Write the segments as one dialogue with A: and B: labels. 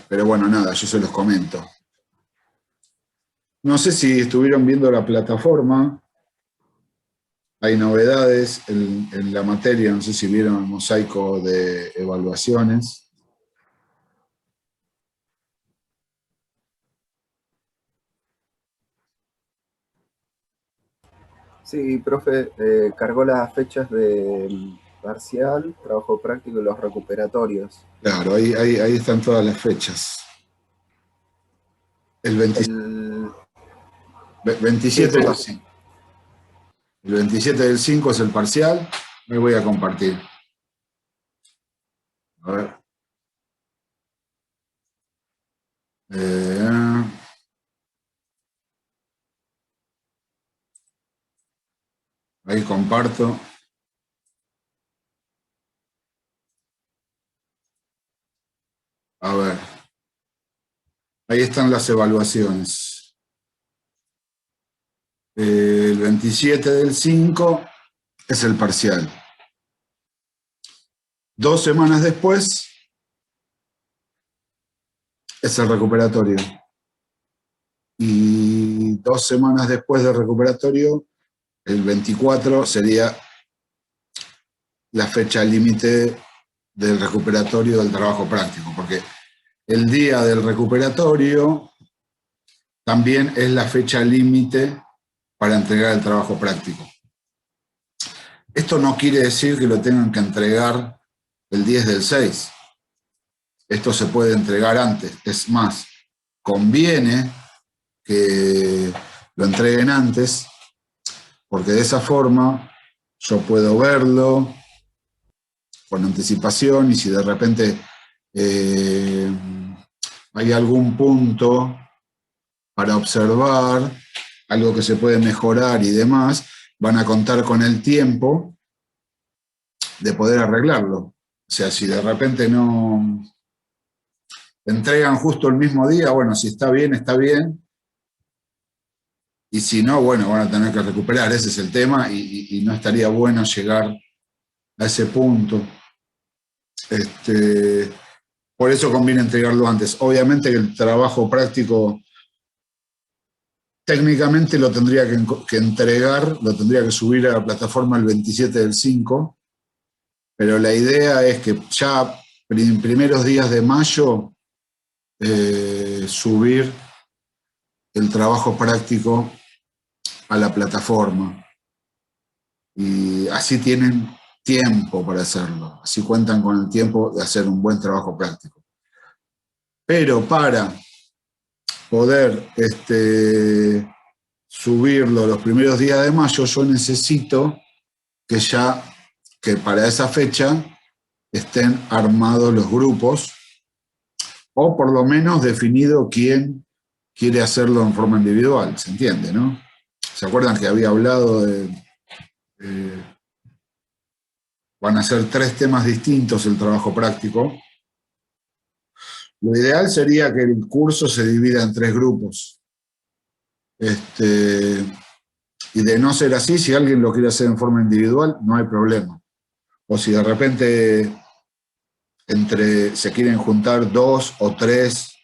A: Pero bueno, nada, yo se los comento. No sé si estuvieron viendo la plataforma. Hay novedades en la materia, no sé si vieron el mosaico de evaluaciones.
B: Sí, profe, cargó las fechas del parcial, trabajo práctico y los recuperatorios.
A: Claro, ahí están todas las fechas. El 27
B: Sí,
A: del 5. El 27 del 5 es el parcial. Me voy a compartir. A ver. Eh, ahí comparto. A ver. Ahí están las evaluaciones. El 27 del 5 es el parcial. 2 semanas después es el recuperatorio. Y 2 semanas después del recuperatorio, el 24 sería la fecha límite del recuperatorio del trabajo práctico, porque el día del recuperatorio también es la fecha límite para entregar el trabajo práctico. Esto no quiere decir que lo tengan que entregar el 10 del 6. Esto se puede entregar antes. Es más, conviene que lo entreguen antes, porque de esa forma yo puedo verlo con anticipación y si de repente hay algún punto para observar, algo que se puede mejorar y demás, van a contar con el tiempo de poder arreglarlo. O sea, si de repente no entregan justo el mismo día, bueno, si está bien, está bien. Y si no, bueno, van a tener que recuperar, ese es el tema, y no estaría bueno llegar a ese punto. Por eso conviene entregarlo antes. Obviamente que el trabajo práctico técnicamente lo tendría que entregar, lo tendría que subir a la plataforma el 27 del 5, pero la idea es que ya primeros días de mayo subir el trabajo práctico a la plataforma. Y así tienen tiempo para hacerlo, así cuentan con el tiempo de hacer un buen trabajo práctico. Pero para poder subirlo los primeros días de mayo, yo necesito que para esa fecha estén armados los grupos, o por lo menos definido quién quiere hacerlo en forma individual, ¿se entiende, no? ¿Se acuerdan que había hablado van a ser 3 temas distintos el trabajo práctico? Lo ideal sería que el curso se divida en 3 grupos. Y de no ser así, si alguien lo quiere hacer en forma individual, no hay problema. O si de repente se quieren juntar 2 o 3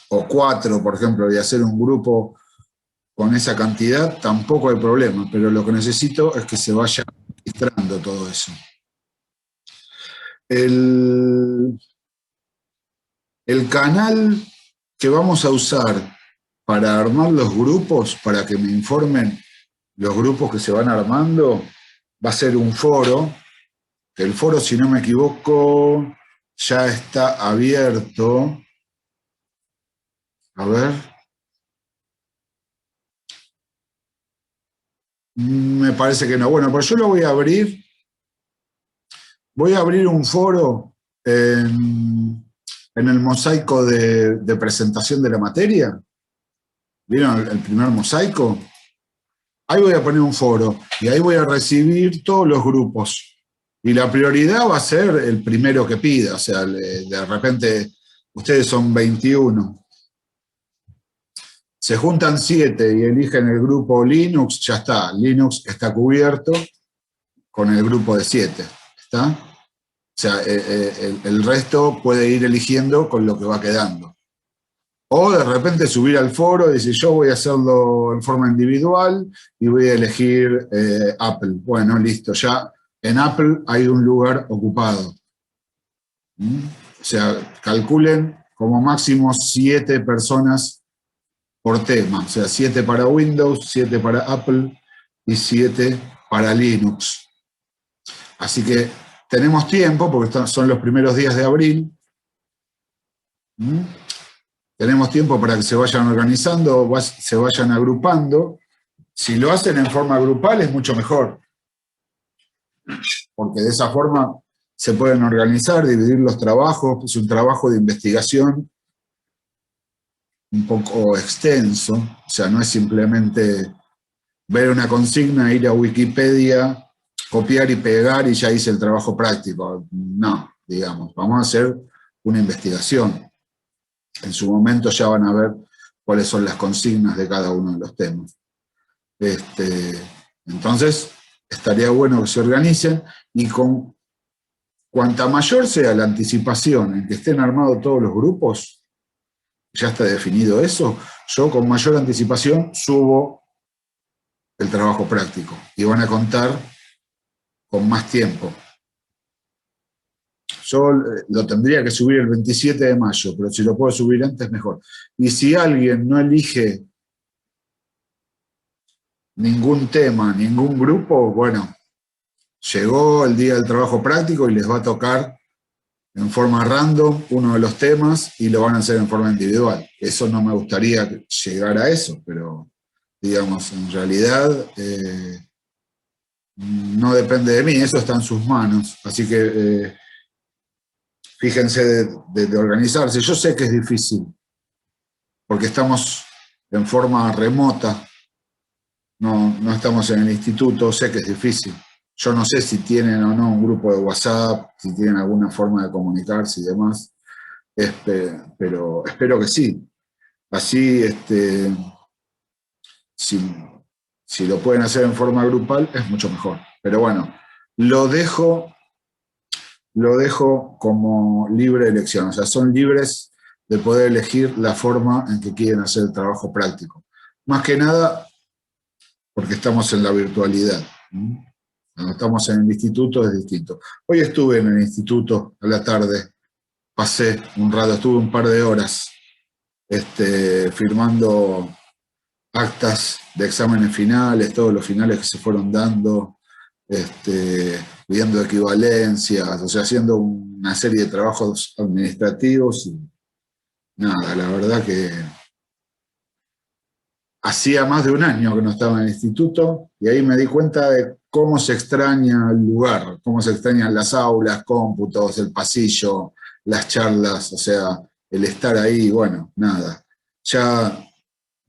A: o 4, por ejemplo, y hacer un grupo con esa cantidad, tampoco hay problema, pero lo que necesito es que se vaya registrando todo eso. El canal que vamos a usar para armar los grupos, para que me informen los grupos que se van armando, va a ser un foro, que el foro, si no me equivoco, ya está abierto. A ver. Me parece que no. Bueno, pero yo lo voy a abrir. Voy a abrir un foro en el mosaico de presentación de la materia. ¿Vieron el primer mosaico? Ahí voy a poner un foro y ahí voy a recibir todos los grupos. Y la prioridad va a ser el primero que pida. O sea, de repente ustedes son 21. Se juntan 7 y eligen el grupo Linux, ya está. Linux está cubierto con el grupo de 7. ¿Está? sea, el resto puede ir eligiendo con lo que va quedando. O de repente subir al foro y decir, yo voy a hacerlo en forma individual y voy a elegir Apple. Bueno, listo, ya en Apple hay un lugar ocupado. O sea, calculen como máximo 7 personas por tema. O sea, 7 para Windows, 7 para Apple y 7 para Linux. Así que tenemos tiempo, porque son los primeros días de abril. Tenemos tiempo para que se vayan organizando, se vayan agrupando. Si lo hacen en forma grupal es mucho mejor, porque de esa forma se pueden organizar, dividir los trabajos. Es un trabajo de investigación un poco extenso, o sea, no es simplemente ver una consigna, ir a Wikipedia, copiar y pegar y ya hice el trabajo práctico. No, digamos, vamos a hacer una investigación. En su momento ya van a ver cuáles son las consignas de cada uno de los temas. Entonces, estaría bueno que se organicen y con cuanta mayor sea la anticipación en que estén armados todos los grupos, ya está definido eso, yo con mayor anticipación subo el trabajo práctico y van a contar con más tiempo. Yo lo tendría que subir el 27 de mayo, pero si lo puedo subir antes, mejor. Y si alguien no elige ningún tema, ningún grupo, bueno, llegó el día del trabajo práctico y les va a tocar en forma random uno de los temas y lo van a hacer en forma individual. Eso no me gustaría llegar a eso, pero digamos, en realidad no depende de mí, eso está en sus manos. Así que fíjense de organizarse. Yo sé que es difícil, porque estamos en forma remota, no estamos en el instituto, sé que es difícil. Yo no sé si tienen o no un grupo de WhatsApp, si tienen alguna forma de comunicarse y demás, pero espero que sí. Así, si lo pueden hacer en forma grupal, es mucho mejor. Pero bueno, lo dejo como libre elección. O sea, son libres de poder elegir la forma en que quieren hacer el trabajo práctico. Más que nada, porque estamos en la virtualidad. Cuando estamos en el instituto es distinto. Hoy estuve en el instituto a la tarde, pasé un rato, estuve un par de horas firmando actas de exámenes finales, todos los finales que se fueron dando, viendo equivalencias, o sea, haciendo una serie de trabajos administrativos. Y nada, la verdad que hacía más de un año que no estaba en el instituto y ahí me di cuenta de cómo se extraña el lugar, cómo se extrañan las aulas, cómputos, el pasillo, las charlas, o sea, el estar ahí, bueno, nada. Ya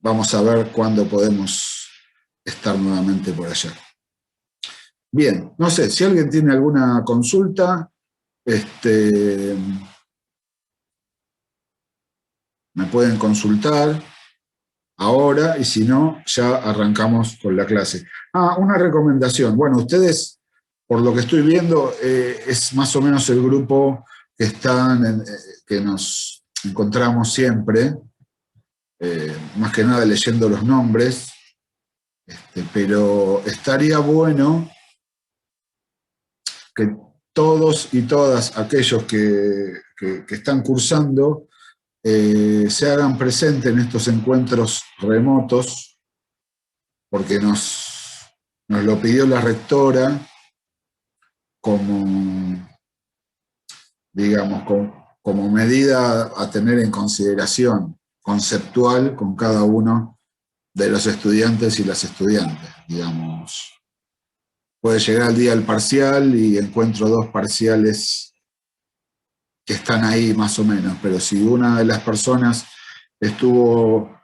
A: vamos a ver cuándo podemos estar nuevamente por allá. Bien, no sé, si alguien tiene alguna consulta, me pueden consultar ahora y si no, ya arrancamos con la clase. Una recomendación. Bueno, ustedes, por lo que estoy viendo, es más o menos el grupo que nos encontramos siempre, más que nada leyendo los nombres, pero estaría bueno que todos y todas aquellos que están cursando se hagan presentes en estos encuentros remotos, porque nos lo pidió la rectora como, digamos, como medida a tener en consideración conceptual con cada uno de los estudiantes y las estudiantes, digamos. Puede llegar el día del parcial y encuentro 2 parciales que están ahí más o menos, pero si una de las personas estuvo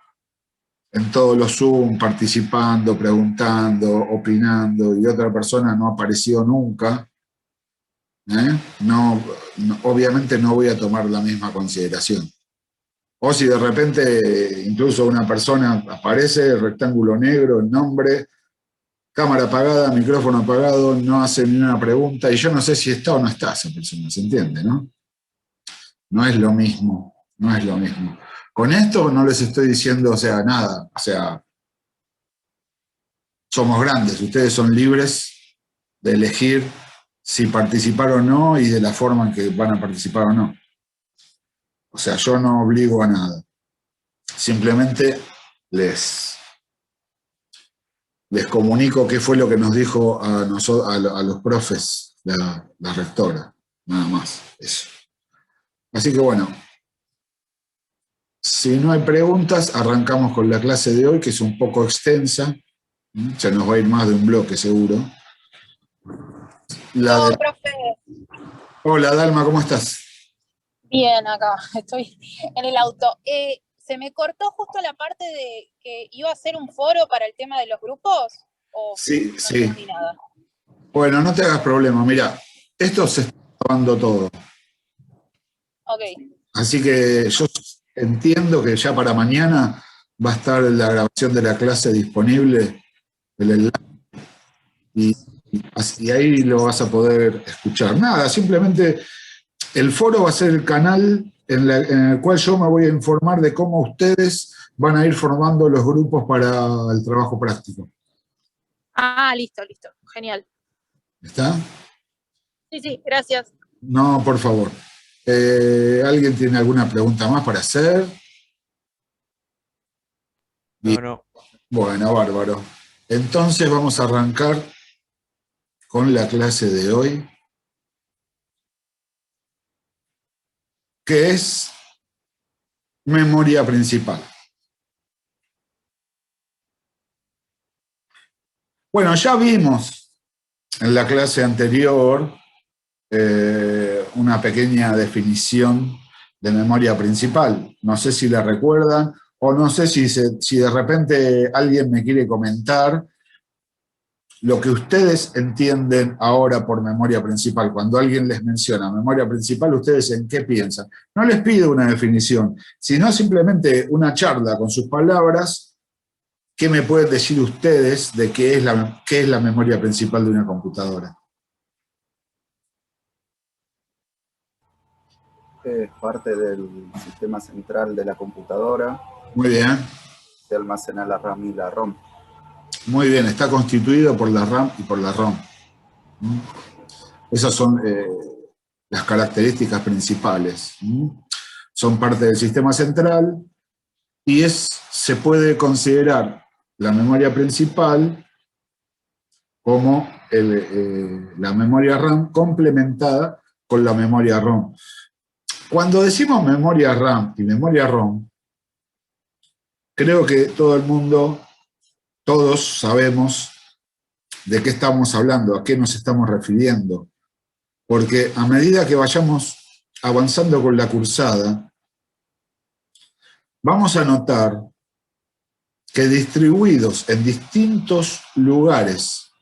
A: en todos los Zoom participando, preguntando, opinando, y otra persona no apareció nunca, obviamente no voy a tomar la misma consideración. O si de repente incluso una persona aparece, el rectángulo negro, el nombre, cámara apagada, micrófono apagado, no hace ni una pregunta, y yo no sé si está o no está esa persona, ¿se entiende, no? No es lo mismo, no es lo mismo. Con esto no les estoy diciendo, o sea, nada, o sea, somos grandes, ustedes son libres de elegir si participar o no y de la forma en que van a participar o no. O sea, yo no obligo a nada. Simplemente les comunico qué fue lo que nos dijo a los profes la rectora. Nada más, eso. Así que bueno, si no hay preguntas, arrancamos con la clase de hoy, que es un poco extensa. Se nos va a ir más de un bloque, seguro.
C: Profe.
A: Hola, Dalma, ¿cómo estás?
C: Bien, acá, estoy en el auto. ¿Se me cortó justo la parte de que iba a hacer un foro para el tema de los grupos? ¿O
A: sí,
C: no
A: sí.
C: entendí nada?
A: Bueno, no te hagas problema, mira, esto se está grabando todo.
C: Ok.
A: Así que yo entiendo que ya para mañana va a estar la grabación de la clase disponible, el enlace, y ahí lo vas a poder escuchar. Nada, simplemente el foro va a ser el canal en el cual yo me voy a informar de cómo ustedes van a ir formando los grupos para el trabajo práctico.
C: Ah, listo, listo. Genial.
A: ¿Está?
C: Sí, gracias.
A: No, por favor. ¿Alguien tiene alguna pregunta más para hacer?
D: No.
A: Bueno, bárbaro. Entonces vamos a arrancar con la clase de hoy, que es memoria principal. Bueno, ya vimos en la clase anterior una pequeña definición de memoria principal. No sé si la recuerdan o no sé si de repente alguien me quiere comentar lo que ustedes entienden ahora por memoria principal. Cuando alguien les menciona memoria principal, ¿ustedes en qué piensan? No les pido una definición, sino simplemente una charla con sus palabras. ¿Qué me pueden decir ustedes de qué es la memoria principal de una computadora?
B: Es parte del sistema central de la computadora.
A: Muy bien.
B: Se almacena la RAM y la ROM.
A: Muy bien, está constituido por la RAM y por la ROM. Esas son las características principales. Son parte del sistema central y se puede considerar la memoria principal como la memoria RAM complementada con la memoria ROM. Cuando decimos memoria RAM y memoria ROM, creo que todo el mundo, todos sabemos de qué estamos hablando, a qué nos estamos refiriendo, porque a medida que vayamos avanzando con la cursada, vamos a notar que distribuidos en distintos lugares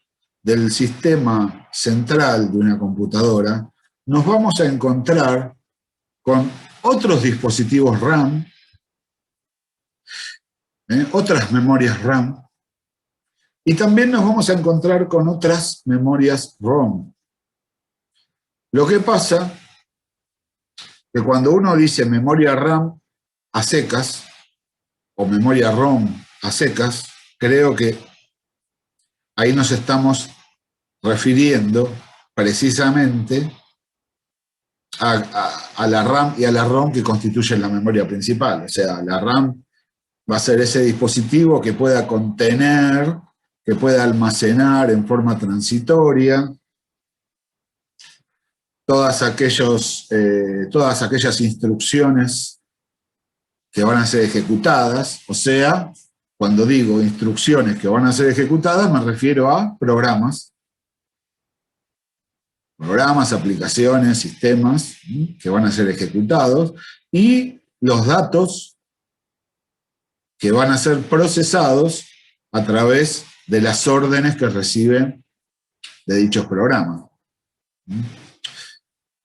A: del sistema central de una computadora, nos vamos a encontrar con otros dispositivos RAM, otras memorias RAM, y también nos vamos a encontrar con otras memorias ROM. Lo que pasa que cuando uno dice memoria RAM a secas, o memoria ROM a secas, creo que ahí nos estamos refiriendo precisamente a la RAM y a la ROM que constituyen la memoria principal. O sea, la RAM va a ser ese dispositivo que pueda contener, que pueda almacenar en forma transitoria todas aquellas instrucciones que van a ser ejecutadas. O sea, cuando digo instrucciones que van a ser ejecutadas, me refiero a programas, aplicaciones, sistemas que van a ser ejecutados, y los datos que van a ser procesados a través de las órdenes que reciben de dichos programas.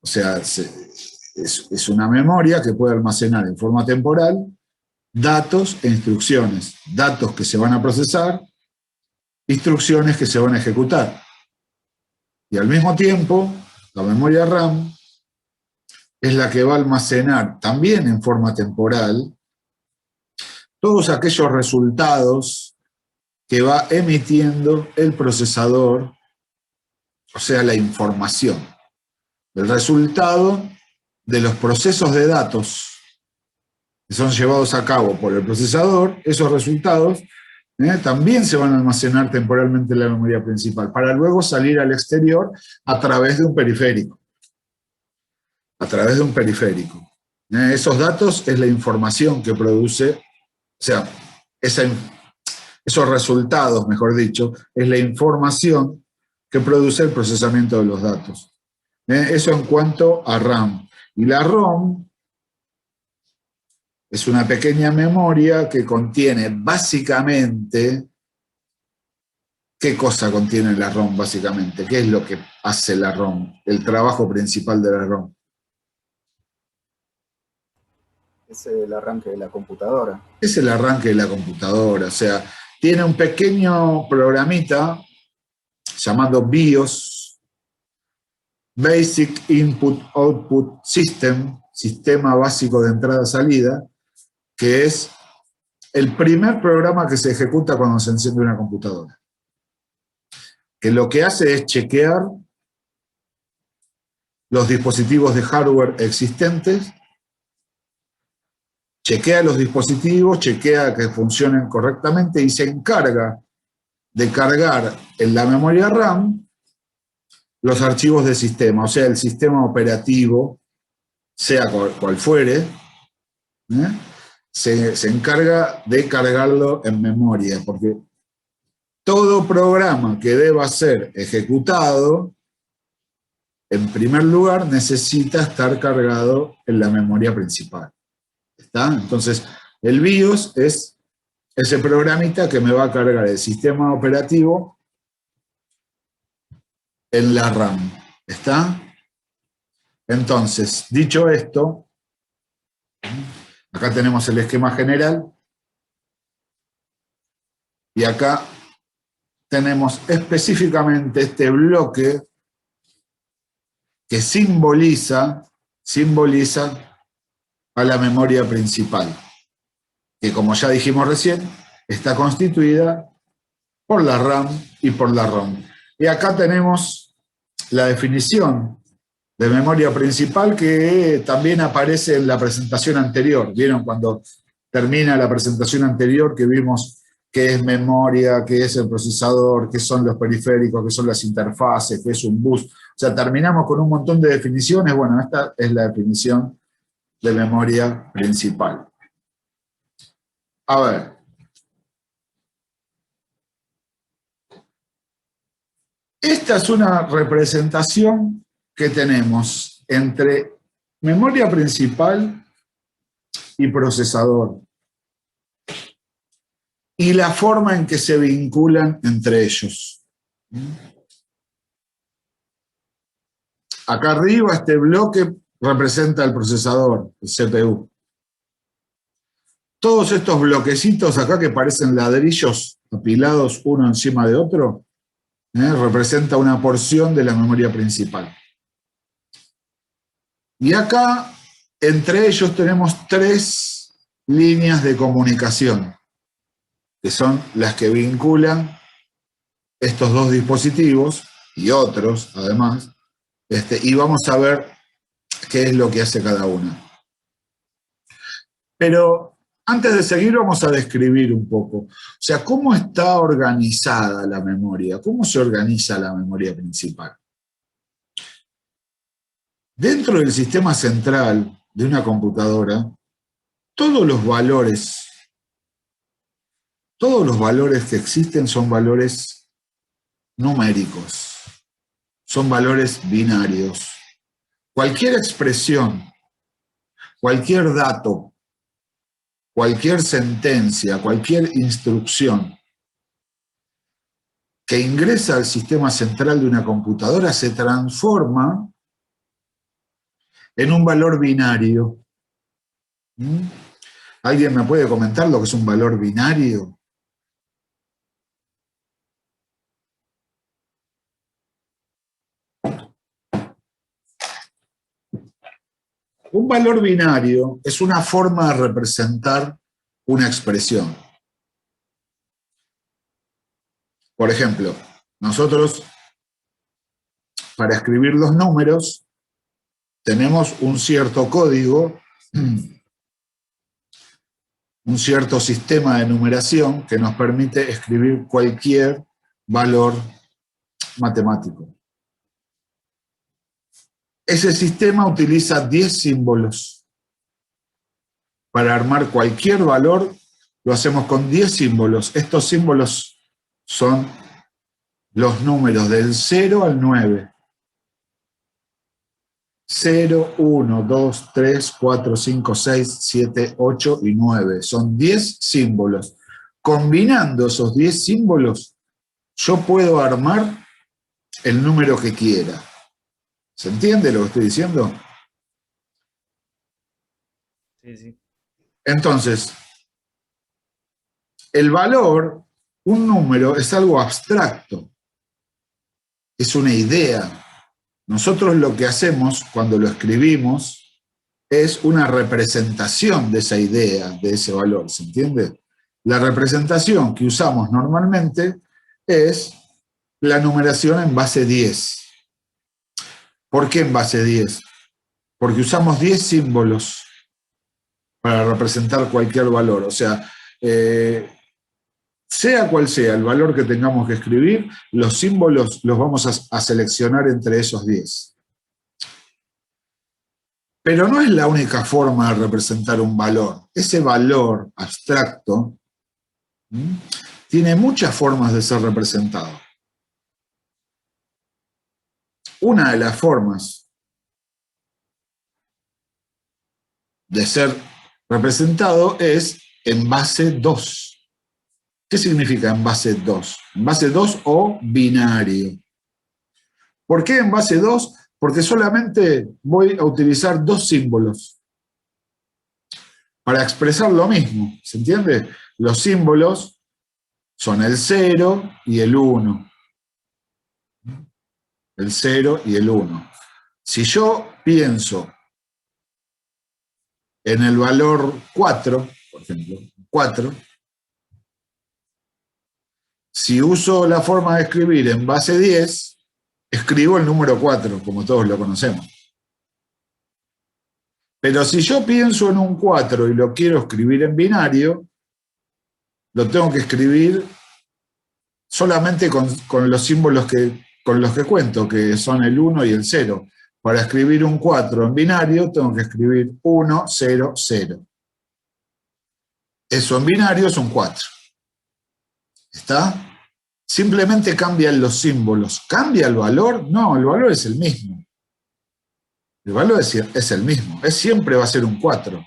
A: O sea, es una memoria que puede almacenar en forma temporal datos e instrucciones, datos que se van a procesar instrucciones que se van a ejecutar. Y al mismo tiempo, la memoria RAM es la que va a almacenar también en forma temporal todos aquellos resultados que va emitiendo el procesador, o sea, la información. El resultado de los procesos de datos que son llevados a cabo por el procesador, esos resultados también se van a almacenar temporalmente en la memoria principal, para luego salir al exterior a través de un periférico. A través de un periférico. Esos datos es la información que produce, o sea, esos resultados, mejor dicho, es la información que produce el procesamiento de los datos. Eso en cuanto a RAM. Y la ROM es una pequeña memoria que contiene básicamente... ¿Qué cosa contiene la ROM básicamente? ¿Qué es lo que hace la ROM? El trabajo principal de la ROM.
B: Es el arranque de la computadora.
A: Es el arranque de la computadora, o sea, tiene un pequeño programita llamado BIOS, Basic Input Output System, sistema básico de entrada-salida, que es el primer programa que se ejecuta cuando se enciende una computadora. Que lo que hace es chequear los dispositivos de hardware existentes, chequea los dispositivos, chequea que funcionen correctamente y se encarga de cargar en la memoria RAM los archivos de sistema, o sea, el sistema operativo, sea cual fuere, se encarga de cargarlo en memoria, porque todo programa que deba ser ejecutado, en primer lugar, necesita estar cargado en la memoria principal. ¿Está? Entonces, el BIOS es ese programita que me va a cargar el sistema operativo en la RAM. ¿Está? Entonces, dicho esto, acá tenemos el esquema general y acá tenemos específicamente este bloque que simboliza a la memoria principal, que como ya dijimos recién, está constituida por la RAM y por la ROM. Y acá tenemos la definición de memoria principal que también aparece en la presentación anterior. ¿Vieron cuando termina la presentación anterior que vimos qué es memoria, qué es el procesador, qué son los periféricos, qué son las interfaces, qué es un bus? O sea, terminamos con un montón de definiciones. Bueno, esta es la definición de memoria principal. A ver. Esta es una representación que tenemos entre memoria principal y procesador, y la forma en que se vinculan entre ellos. Acá arriba este bloque representa el procesador, el CPU. Todos estos bloquecitos acá que parecen ladrillos apilados uno encima de otro, representa una porción de la memoria principal. Y acá, entre ellos, tenemos 3 líneas de comunicación, que son las que vinculan estos 2 dispositivos y otros, además, y vamos a ver qué es lo que hace cada una. Pero antes de seguir vamos a describir un poco, o sea, cómo está organizada la memoria, cómo se organiza la memoria principal. Dentro del sistema central de una computadora, todos los valores que existen son valores numéricos, son valores binarios. Cualquier expresión, cualquier dato, cualquier sentencia, cualquier instrucción que ingresa al sistema central de una computadora se transforma en un valor binario. ¿Alguien me puede comentar lo que es un valor binario? Un valor binario es una forma de representar una expresión. Por ejemplo, nosotros, para escribir los números, tenemos un cierto código, un cierto sistema de numeración que nos permite escribir cualquier valor matemático. Ese sistema utiliza 10 símbolos. Para armar cualquier valor, lo hacemos con 10 símbolos. Estos símbolos son los números del 0 al 9. 0, 1, 2, 3, 4, 5, 6, 7, 8 y 9. Son 10 símbolos. Combinando esos 10 símbolos, yo puedo armar el número que quiera. ¿Se entiende lo que estoy diciendo?
D: Sí, sí.
A: Entonces, el valor, un número, es algo abstracto. Es una idea. Nosotros lo que hacemos cuando lo escribimos es una representación de esa idea, de ese valor, ¿se entiende? La representación que usamos normalmente es la numeración en base 10. ¿Por qué en base 10? Porque usamos 10 símbolos para representar cualquier valor. O sea, sea cual sea el valor que tengamos que escribir, los símbolos los vamos a seleccionar entre esos 10. Pero no es la única forma de representar un valor. Ese valor abstracto tiene muchas formas de ser representado. Una de las formas de ser representado es en base 2. ¿Qué significa en base 2? En base 2 o binario. ¿Por qué en base 2? Porque solamente voy a utilizar 2 símbolos para expresar lo mismo. ¿Se entiende? Los símbolos son el 0 y el 1. El 0 y el 1. Si yo pienso en el valor 4, por ejemplo, 4, si uso la forma de escribir en base 10, escribo el número 4, como todos lo conocemos. Pero si yo pienso en un 4 y lo quiero escribir en binario, lo tengo que escribir solamente con los símbolos con los que cuento, que son el 1 y el 0. Para escribir un 4 en binario, tengo que escribir 1, 0, 0. Eso en binario es un 4. ¿Está? Simplemente cambian los símbolos. ¿Cambia el valor? No, el valor es el mismo. El valor es el mismo. Siempre va a ser un 4.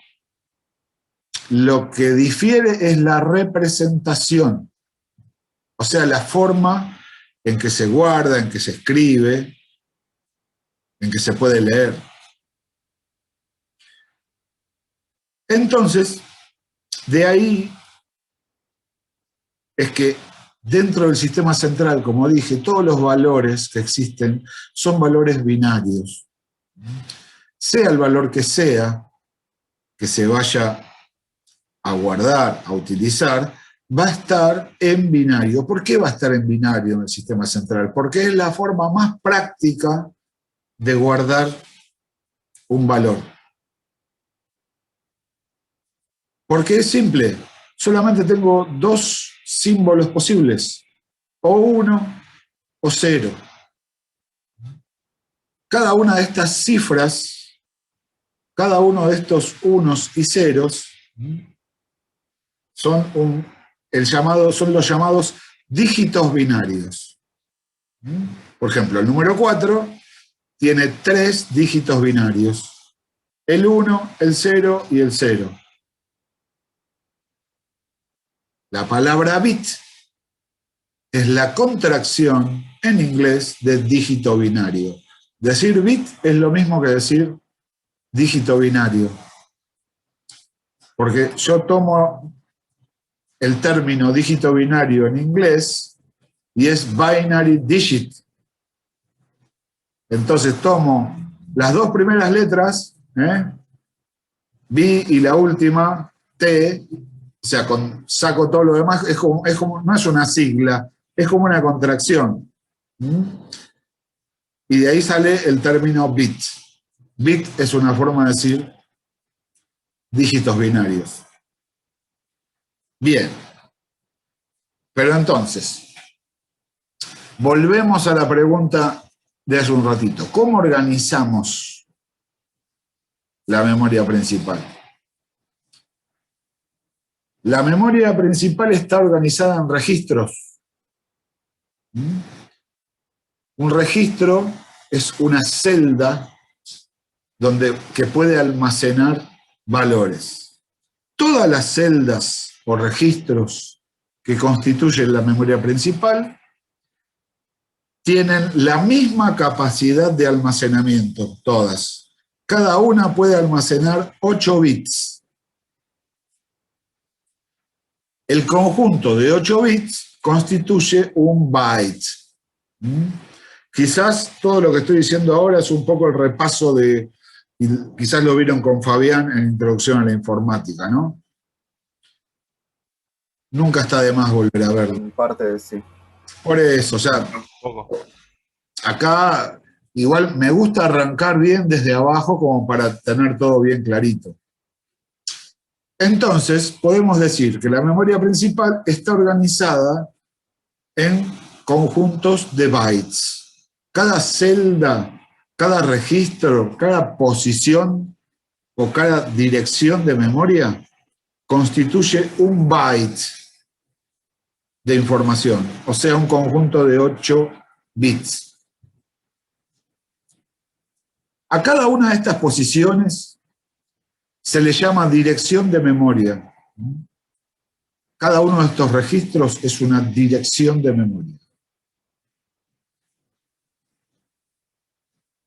A: Lo que difiere es la representación. O sea, la forma en que se guarda, en que se escribe, en que se puede leer. Entonces, de ahí es que dentro del sistema central, como dije, todos los valores que existen son valores binarios. Sea el valor que sea, que se vaya a guardar, a utilizar, va a estar en binario. ¿Por qué va a estar en binario en el sistema central? Porque es la forma más práctica de guardar un valor. Porque es simple, solamente tengo 2 símbolos posibles, o 1 o 0. Cada una de estas cifras, cada uno de estos unos y ceros, son los llamados dígitos binarios. Por ejemplo, el número 4 tiene 3 dígitos binarios. El 1, el 0 y el 0. La palabra bit es la contracción en inglés de dígito binario. Decir bit es lo mismo que decir dígito binario. Porque yo tomo el término dígito binario en inglés y es binary digit. Entonces tomo las 2 primeras letras B y la última, T, o sea, saco todo lo demás, no es una sigla, es como una contracción. Y de ahí sale el término bit. Bit es una forma de decir dígitos binarios. Bien. Pero entonces, volvemos a la pregunta de hace un ratito. ¿Cómo organizamos la memoria principal? La memoria principal está organizada en registros. Un registro es una celda que puede almacenar valores. Todas las celdas o registros que constituyen la memoria principal tienen la misma capacidad de almacenamiento, todas. Cada una puede almacenar 8 bits. El conjunto de 8 bits constituye un byte. Quizás todo lo que estoy diciendo ahora es un poco el repaso quizás lo vieron con Fabián en Introducción a la Informática, ¿no? Nunca está de más volver a verlo.
B: En parte, sí.
A: Por eso, o sea, acá igual me gusta arrancar bien desde abajo como para tener todo bien clarito. Entonces, podemos decir que la memoria principal está organizada en conjuntos de bytes. Cada celda, cada registro, cada posición o cada dirección de memoria constituye un byte de información, o sea, un conjunto de 8 bits. A cada una de estas posiciones se le llama dirección de memoria. Cada uno de estos registros es una dirección de memoria.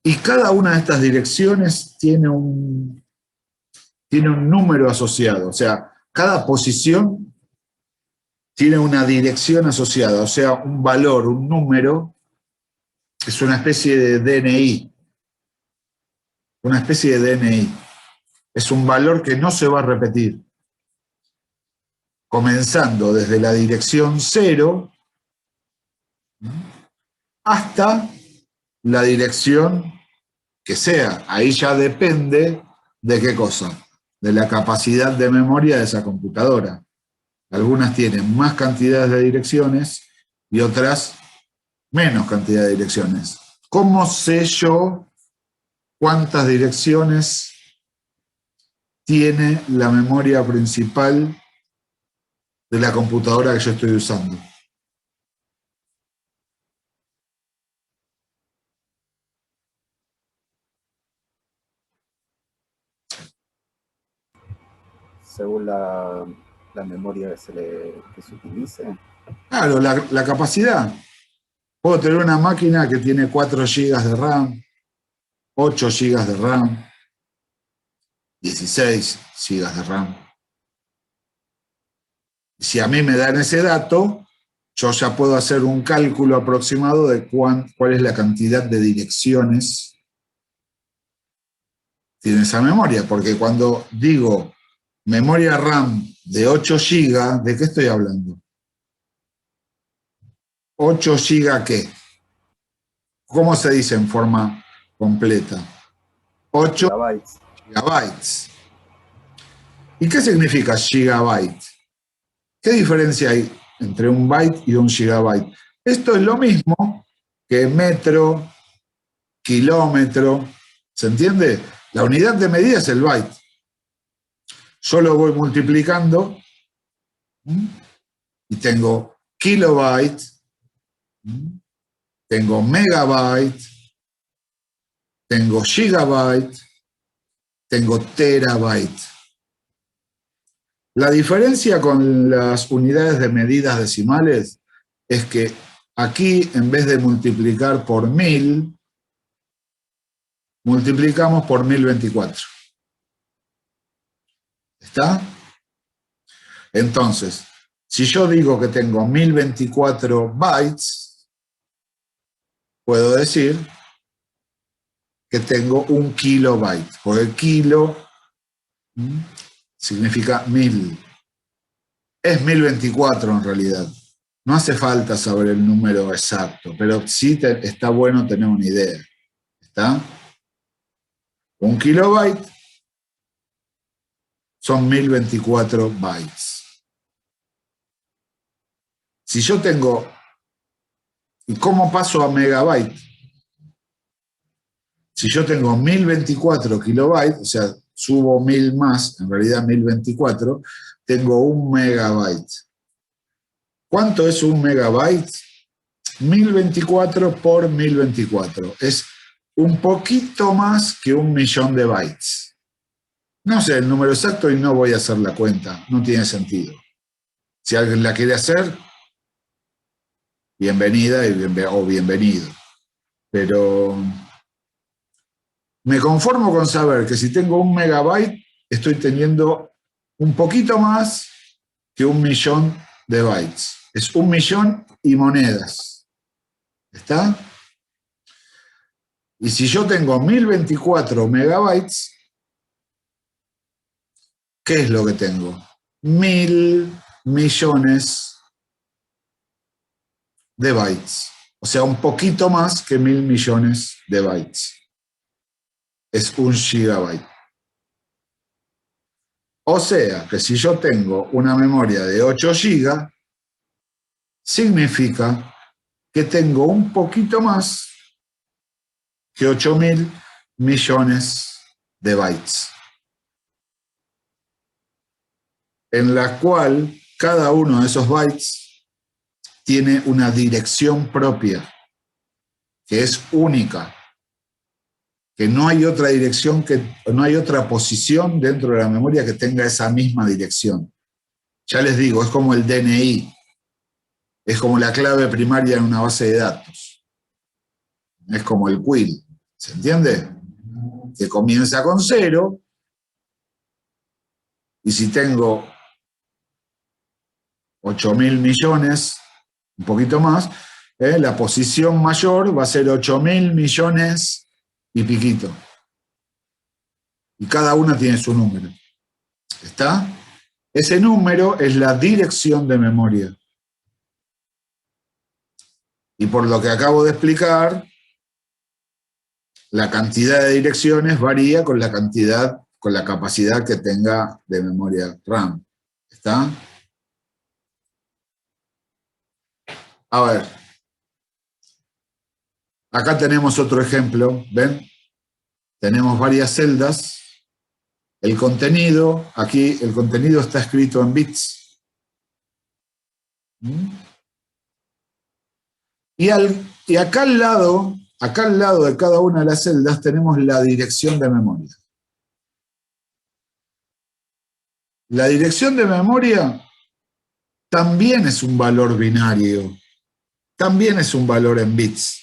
A: Y cada una de estas direcciones tiene un número asociado, o sea, cada posición tiene una dirección asociada, o sea, un valor, un número, es una especie de DNI. Una especie de DNI. Es un valor que no se va a repetir. Comenzando desde la dirección 0 hasta la dirección que sea. Ahí ya depende de qué cosa, de la capacidad de memoria de esa computadora. Algunas tienen más cantidades de direcciones y otras menos cantidad de direcciones. ¿Cómo sé yo cuántas direcciones tiene la memoria principal de la computadora que yo estoy usando?
B: Según la memoria que se utilice.
A: Claro, la capacidad. Puedo tener una máquina que tiene 4 GB de RAM, 8 GB de RAM, 16 GB de RAM. Si a mí me dan ese dato, yo ya puedo hacer un cálculo aproximado de cuál es la cantidad de direcciones que tiene esa memoria. Porque cuando digo memoria RAM de 8 GB, ¿de qué estoy hablando? 8 GB ¿qué? ¿Cómo se dice en forma completa? 8 gigabytes. ¿Y qué significa gigabyte? ¿Qué diferencia hay entre un byte y un gigabyte? Esto es lo mismo que metro, kilómetro, ¿se entiende? La unidad de medida es el byte. Yo lo voy multiplicando y tengo kilobyte, tengo megabyte, tengo gigabyte, tengo terabyte. La diferencia con las unidades de medidas decimales es que aquí, en vez de multiplicar por 1000, multiplicamos por 1024. ¿Está? Entonces, si yo digo que tengo 1024 bytes, puedo decir que tengo 1 kilobyte, porque kilo Significa 1000. Es 1024 en realidad. No hace falta saber el número exacto, pero sí está bueno tener una idea. ¿Está? 1 kilobyte son 1024 bytes. Si yo tengo... ¿Y cómo paso a megabyte? Si yo tengo 1024 kilobytes, o sea, subo 1000 más, en realidad 1024, tengo 1 megabyte. ¿Cuánto es 1 megabyte? 1024 por 1024. Es un poquito más que 1.000.000 de bytes. No sé el número exacto y no voy a hacer la cuenta. No tiene sentido. Si alguien la quiere hacer, bienvenida o bienvenido. Pero me conformo con saber que si tengo 1 megabyte, estoy teniendo un poquito más que 1.000.000 de bytes. Es 1.000.000 y monedas. ¿Está? Y si yo tengo 1024 megabytes, ¿qué es lo que tengo? 1.000.000.000 de bytes. O sea, un poquito más que 1.000.000.000 de bytes. Es 1 gigabyte. O sea, que si yo tengo una memoria de 8 gigas, significa que tengo un poquito más que 8.000.000.000 de bytes, en la cual cada uno de esos bytes tiene una dirección propia, que es única, que no hay otra dirección, no hay otra posición dentro de la memoria que tenga esa misma dirección. Ya les digo, es como el DNI, es como la clave primaria en una base de datos, es como el query, ¿se entiende? Que comienza con 0, y si tengo 8.000.000.000, un poquito más, la posición mayor va a ser 8.000.000.000 y piquito. Y cada una tiene su número. ¿Está? Ese número es la dirección de memoria. Y por lo que acabo de explicar, la cantidad de direcciones varía con la cantidad, con la capacidad que tenga de memoria RAM. ¿Está? A ver. Acá tenemos otro ejemplo, ¿ven? Tenemos varias celdas. El contenido, aquí el contenido está escrito en bits. Y acá al lado de cada una de las celdas tenemos la dirección de memoria. La dirección de memoria también es un valor binario, también es un valor en bits.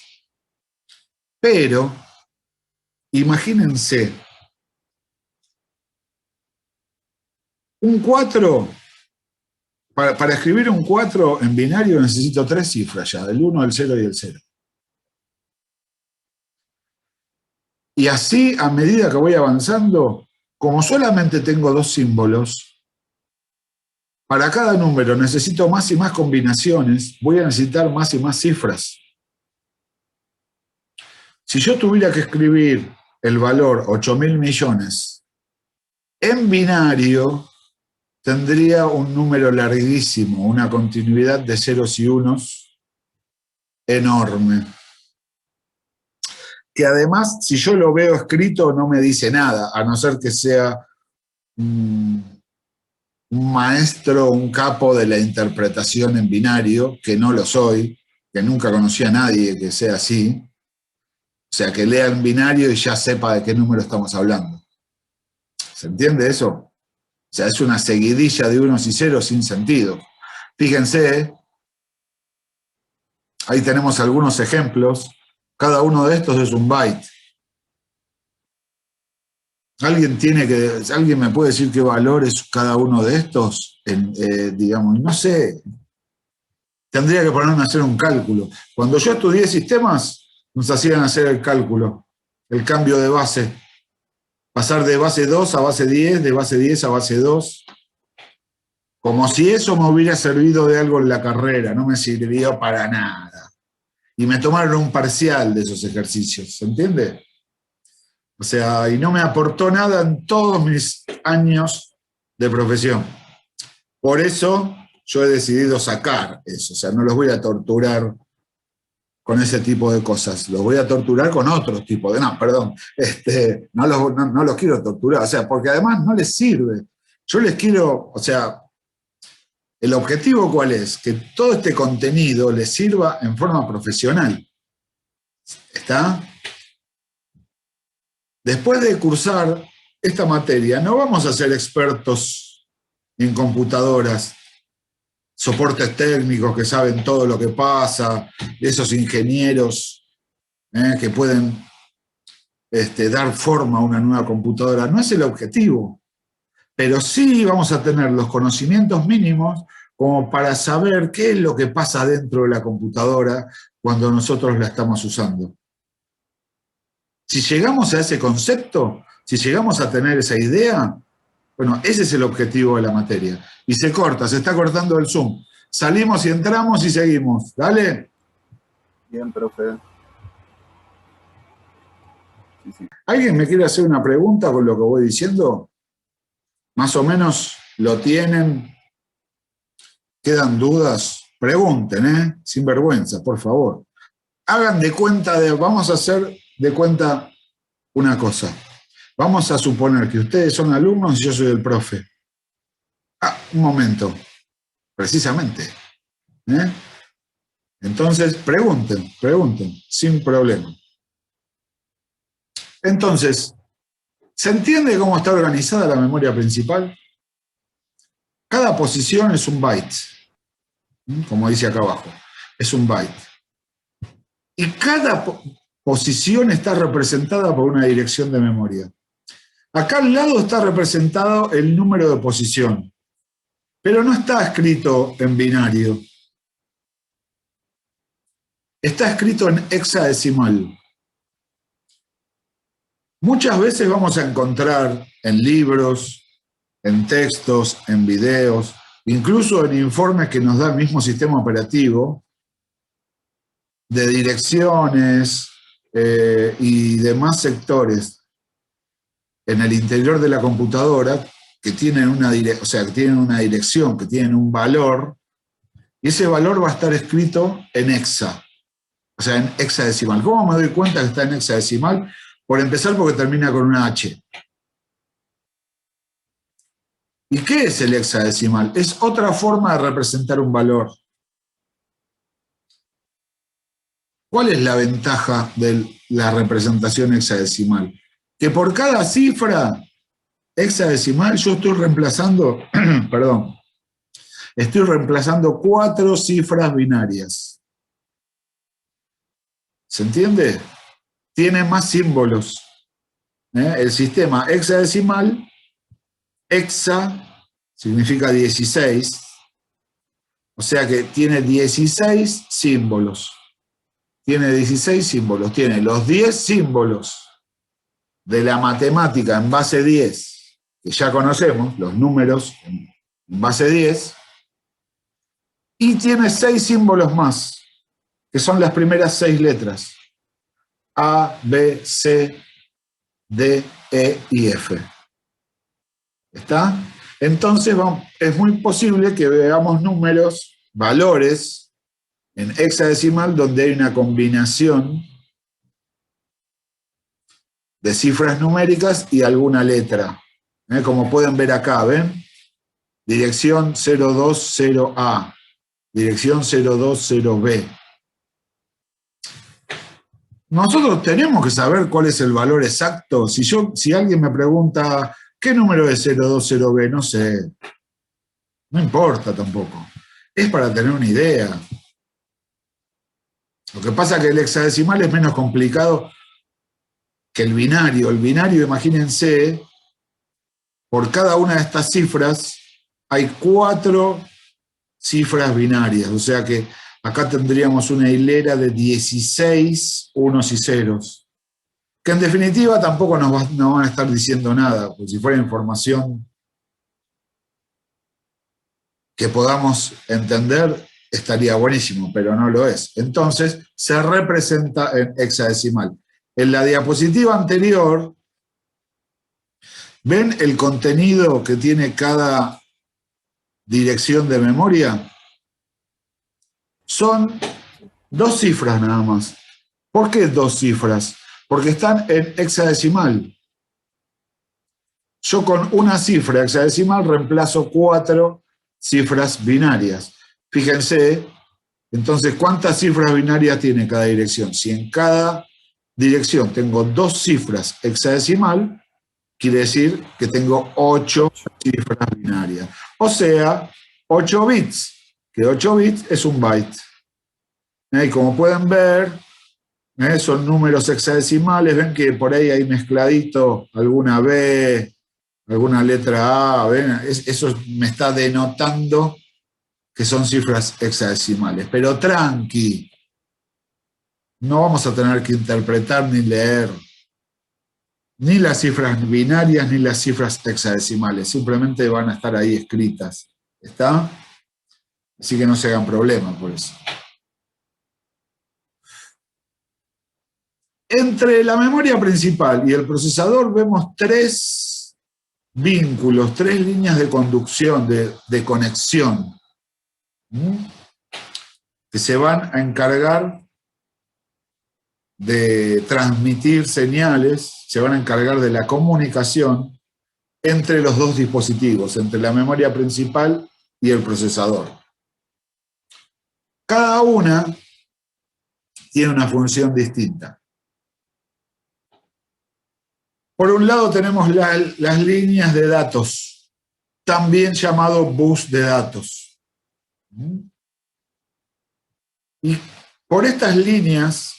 A: Pero, imagínense, un 4, para escribir un 4 en binario necesito 3 cifras ya, el 1, el 0 y el 0. Y así, a medida que voy avanzando, como solamente tengo 2 símbolos, para cada número necesito más y más combinaciones, voy a necesitar más y más cifras. Si yo tuviera que escribir el valor 8.000.000.000 en binario, tendría un número larguísimo, una continuidad de ceros y unos enorme. Que además, si yo lo veo escrito, no me dice nada, a no ser que sea un maestro, un capo de la interpretación en binario, que no lo soy, que nunca conocí a nadie que sea así. O sea, que lea en binario y ya sepa de qué número estamos hablando. ¿Se entiende eso? O sea, es una seguidilla de unos y ceros sin sentido. Fíjense, ahí tenemos algunos ejemplos. Cada uno de estos es un byte. ¿Alguien me puede decir qué valor es cada uno de estos? Digamos, no sé. Tendría que ponerme a hacer un cálculo. Cuando yo estudié sistemas, nos hacían hacer el cálculo, el cambio de base. pasar de base 2 a base 10, de base 10 a base 2, como si eso me hubiera servido de algo en la carrera, no me sirvió para nada. Y me tomaron un parcial de esos ejercicios, ¿se entiende? O sea, y no me aportó nada en todos mis años de profesión. Por eso yo he decidido sacar eso, o sea, no los voy a torturar con ese tipo de cosas, los voy a torturar con otro tipo de... No, perdón, no los quiero torturar, o sea, porque además no les sirve. Yo les quiero, o sea, ¿el objetivo cuál es? Que todo este contenido les sirva en forma profesional. ¿Está? Después de cursar esta materia, no vamos a ser expertos en computadoras, soportes técnicos que saben todo lo que pasa, esos ingenieros que pueden dar forma a una nueva computadora. No es el objetivo, pero sí vamos a tener los conocimientos mínimos como para saber qué es lo que pasa dentro de la computadora cuando nosotros la estamos usando. Si llegamos a ese concepto, si llegamos a tener esa idea, bueno, ese es el objetivo de la materia. Y se corta, se está cortando el Zoom. Salimos y entramos y seguimos. ¿Dale?
B: Bien, profe. Sí.
A: ¿Alguien me quiere hacer una pregunta con lo que voy diciendo? ¿Más o menos lo tienen? ¿Quedan dudas? Pregunten, sin vergüenza, por favor. Hagan de cuenta vamos a hacer de cuenta una cosa. Vamos a suponer que ustedes son alumnos y yo soy el profe. Un momento. Precisamente. Entonces, pregunten, sin problema. Entonces, ¿se entiende cómo está organizada la memoria principal? Cada posición es un byte, como dice acá abajo, es un byte. Y cada posición está representada por una dirección de memoria. Acá al lado está representado el número de posición, pero no está escrito en binario. Está escrito en hexadecimal. Muchas veces vamos a encontrar en libros, en textos, en videos, incluso en informes que nos da el mismo sistema operativo, de direcciones y demás sectores en el interior de la computadora que tienen una dirección, que tienen un valor, y ese valor va a estar escrito en hexa, o sea, en hexadecimal. ¿Cómo me doy cuenta que está en hexadecimal? Por empezar, porque termina con una H. ¿Y qué es el hexadecimal? Es otra forma de representar un valor. ¿Cuál es la ventaja de la representación hexadecimal? Que por cada cifra hexadecimal yo estoy reemplazando, perdón, estoy reemplazando 4 cifras binarias. ¿Se entiende? Tiene más símbolos. El sistema hexadecimal, hexa significa 16, o sea que tiene 16 símbolos. Tiene 16 símbolos, tiene los 10 símbolos de la matemática en base 10, que ya conocemos, los números en base 10, y tiene 6 símbolos más, que son las primeras 6 letras. A, B, C, D, E y F. ¿Está? Entonces es muy posible que veamos números, valores, en hexadecimal donde hay una combinación de cifras numéricas y alguna letra. Como pueden ver acá, ¿ven? Dirección 020A, dirección 020B. Nosotros tenemos que saber cuál es el valor exacto. Si alguien me pregunta, ¿qué número es 020B? No sé. No importa tampoco. Es para tener una idea. Lo que pasa es que el hexadecimal es menos complicado que el binario. El binario, imagínense, por cada una de estas cifras hay 4 cifras binarias. O sea que acá tendríamos una hilera de 16 unos y ceros. que en definitiva tampoco nos van a estar diciendo nada, porque si fuera información que podamos entender, estaría buenísimo, pero no lo es. Entonces, se representa en hexadecimal. En la diapositiva anterior, ¿ven el contenido que tiene cada dirección de memoria? Son 2 cifras nada más. ¿Por qué 2 cifras? Porque están en hexadecimal. Yo con una cifra hexadecimal reemplazo 4 cifras binarias. Fíjense, entonces, ¿cuántas cifras binarias tiene cada dirección? Si en cada dirección tengo 2 cifras hexadecimal, quiere decir que tengo 8 cifras binarias. O sea, 8 bits, que 8 bits es un byte. Y como pueden ver, son números hexadecimales, ven que por ahí hay mezcladito alguna B, alguna letra A, ¿ven? Eso me está denotando que son cifras hexadecimales. Pero tranqui, no vamos a tener que interpretar ni leer ni las cifras binarias ni las cifras hexadecimales, simplemente van a estar ahí escritas. ¿Está? Así que no se hagan problemas por eso. Entre la memoria principal y el procesador vemos 3 vínculos, 3 líneas de conducción, de conexión, que se van a encargar de transmitir señales, se van a encargar de la comunicación entre los 2 dispositivos, entre la memoria principal y el procesador. Cada una tiene una función distinta. Por un lado tenemos las líneas de datos, también llamado bus de datos. Y por estas líneas,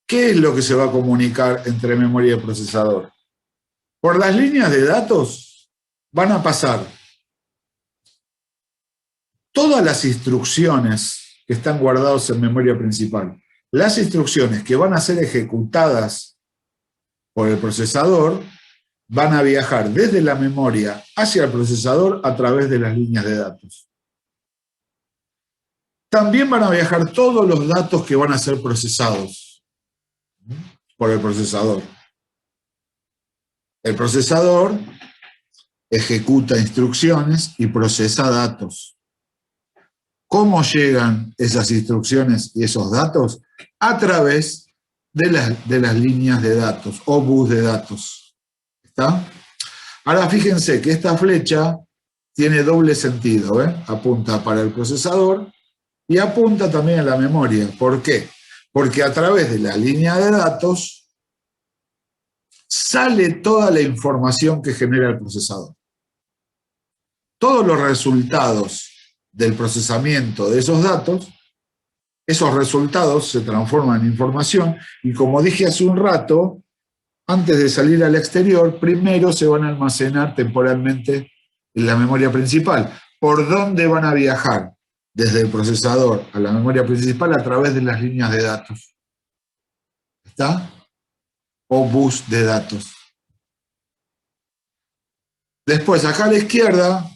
A: ¿qué es lo que se va a comunicar entre memoria y procesador? Por las líneas de datos van a pasar todas las instrucciones que están guardadas en memoria principal. Las instrucciones que van a ser ejecutadas por el procesador van a viajar desde la memoria hacia el procesador a través de las líneas de datos. También van a viajar todos los datos que van a ser procesados por el procesador. El procesador ejecuta instrucciones y procesa datos. ¿Cómo llegan esas instrucciones y esos datos? A través de las líneas de datos o bus de datos. ¿Está? Ahora fíjense que esta flecha tiene doble sentido, ¿eh? Apunta para el procesador y apunta también a la memoria. ¿Por qué? Porque a través de la línea de datos sale toda la información que genera el procesador. Todos los resultados del procesamiento de esos datos, esos resultados se transforman en información y, como dije hace un rato, antes de salir al exterior, primero se van a almacenar temporalmente en la memoria principal. ¿Por dónde van a viajar? Desde el procesador a la memoria principal a través de las líneas de datos. ¿Está? O bus de datos. Después, acá a la izquierda,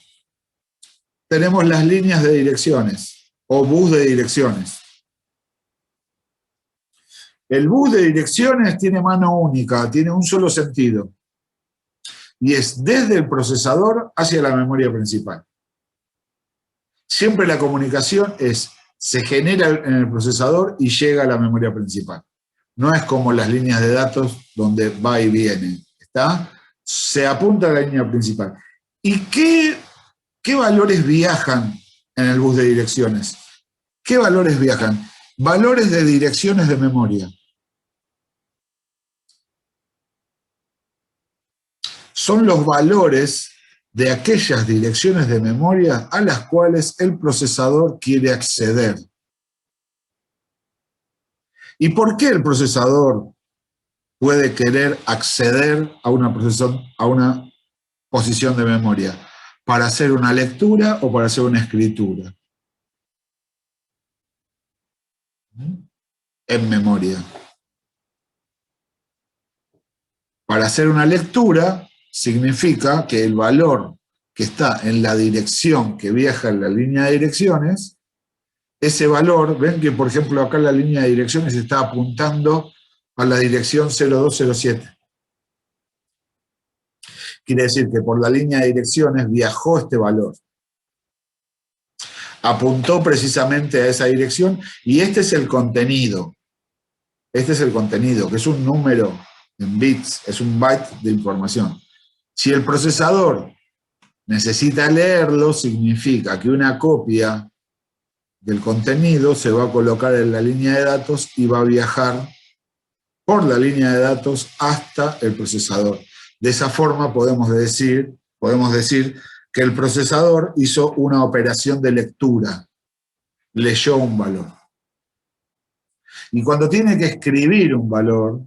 A: tenemos las líneas de direcciones o bus de direcciones. El bus de direcciones tiene mano única, tiene un solo sentido. Y es desde el procesador hacia la memoria principal. Siempre la comunicación se genera en el procesador y llega a la memoria principal. No es como las líneas de datos donde va y viene. ¿Está? Se apunta a la línea principal. ¿Y qué valores viajan en el bus de direcciones? ¿Qué valores viajan? Valores de direcciones de memoria. Son los valores de aquellas direcciones de memoria a las cuales el procesador quiere acceder. ¿Y por qué el procesador puede querer acceder a una posición de memoria? ¿Para hacer una lectura o para hacer una escritura? En memoria. Para hacer una lectura significa que el valor que está en la dirección que viaja en la línea de direcciones, ese valor, ven que por ejemplo acá la línea de direcciones está apuntando a la dirección 0207. Quiere decir que por la línea de direcciones viajó este valor. Apuntó precisamente a esa dirección y este es el contenido. Este es el contenido, que es un número en bits, es un byte de información. Si el procesador necesita leerlo, significa que una copia del contenido se va a colocar en la línea de datos y va a viajar por la línea de datos hasta el procesador. De esa forma podemos decir que el procesador hizo una operación de lectura, leyó un valor. Y cuando tiene que escribir un valor,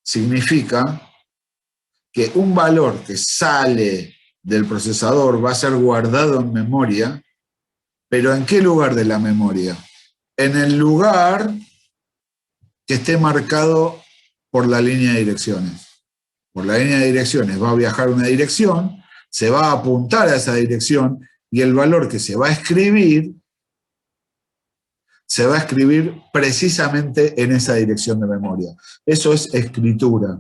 A: significa que un valor que sale del procesador va a ser guardado en memoria, pero ¿en qué lugar de la memoria? En el lugar que esté marcado por la línea de direcciones. Por la línea de direcciones va a viajar una dirección, se va a apuntar a esa dirección y el valor que se va a escribir precisamente en esa dirección de memoria. Eso es escritura.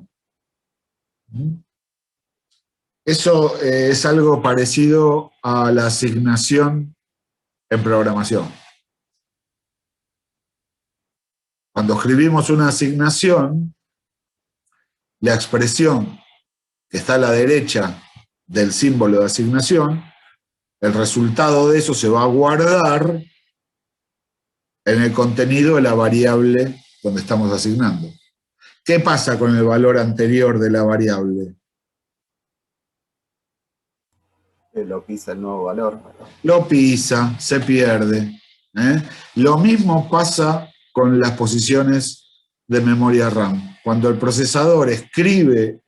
A: Eso es algo parecido a la asignación en programación. Cuando escribimos una asignación, la expresión que está a la derecha del símbolo de asignación, el resultado de eso se va a guardar en el contenido de la variable donde estamos asignando. ¿Qué pasa con el valor anterior de la variable?
B: Lo pisa el nuevo valor.
A: Lo pisa, se pierde. Lo mismo pasa con las posiciones de memoria RAM. Cuando el procesador escribe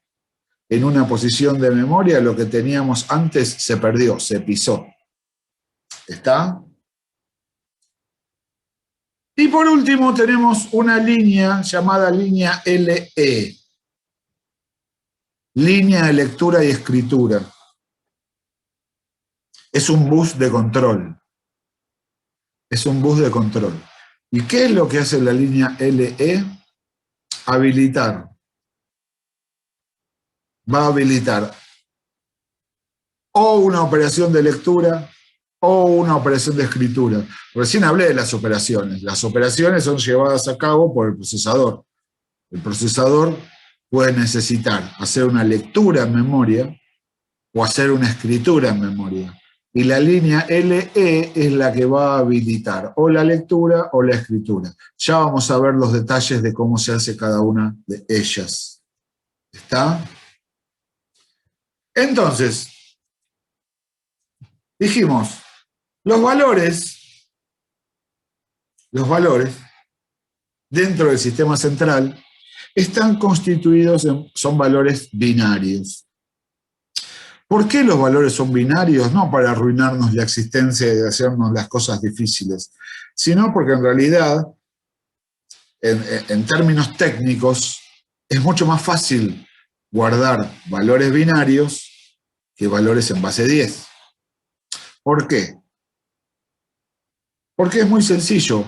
A: en una posición de memoria, lo que teníamos antes se perdió, se pisó. ¿Está? Y por último tenemos una línea llamada línea LE. Línea de lectura y escritura. Es un bus de control. Es un bus de control. ¿Y qué es lo que hace la línea LE? Habilitar. Va a habilitar o una operación de lectura o una operación de escritura. Recién hablé de las operaciones. Las operaciones son llevadas a cabo por el procesador. El procesador puede necesitar hacer una lectura en memoria o hacer una escritura en memoria. Y la línea LE es la que va a habilitar o la lectura o la escritura. Ya vamos a ver los detalles de cómo se hace cada una de ellas. ¿Está? Entonces, dijimos, los valores dentro del sistema central están constituidos son valores binarios. ¿Por qué los valores son binarios? No para arruinarnos la existencia y hacernos las cosas difíciles, sino porque en realidad, en términos técnicos, es mucho más fácil guardar valores binarios que valores en base 10. ¿Por qué? Porque es muy sencillo.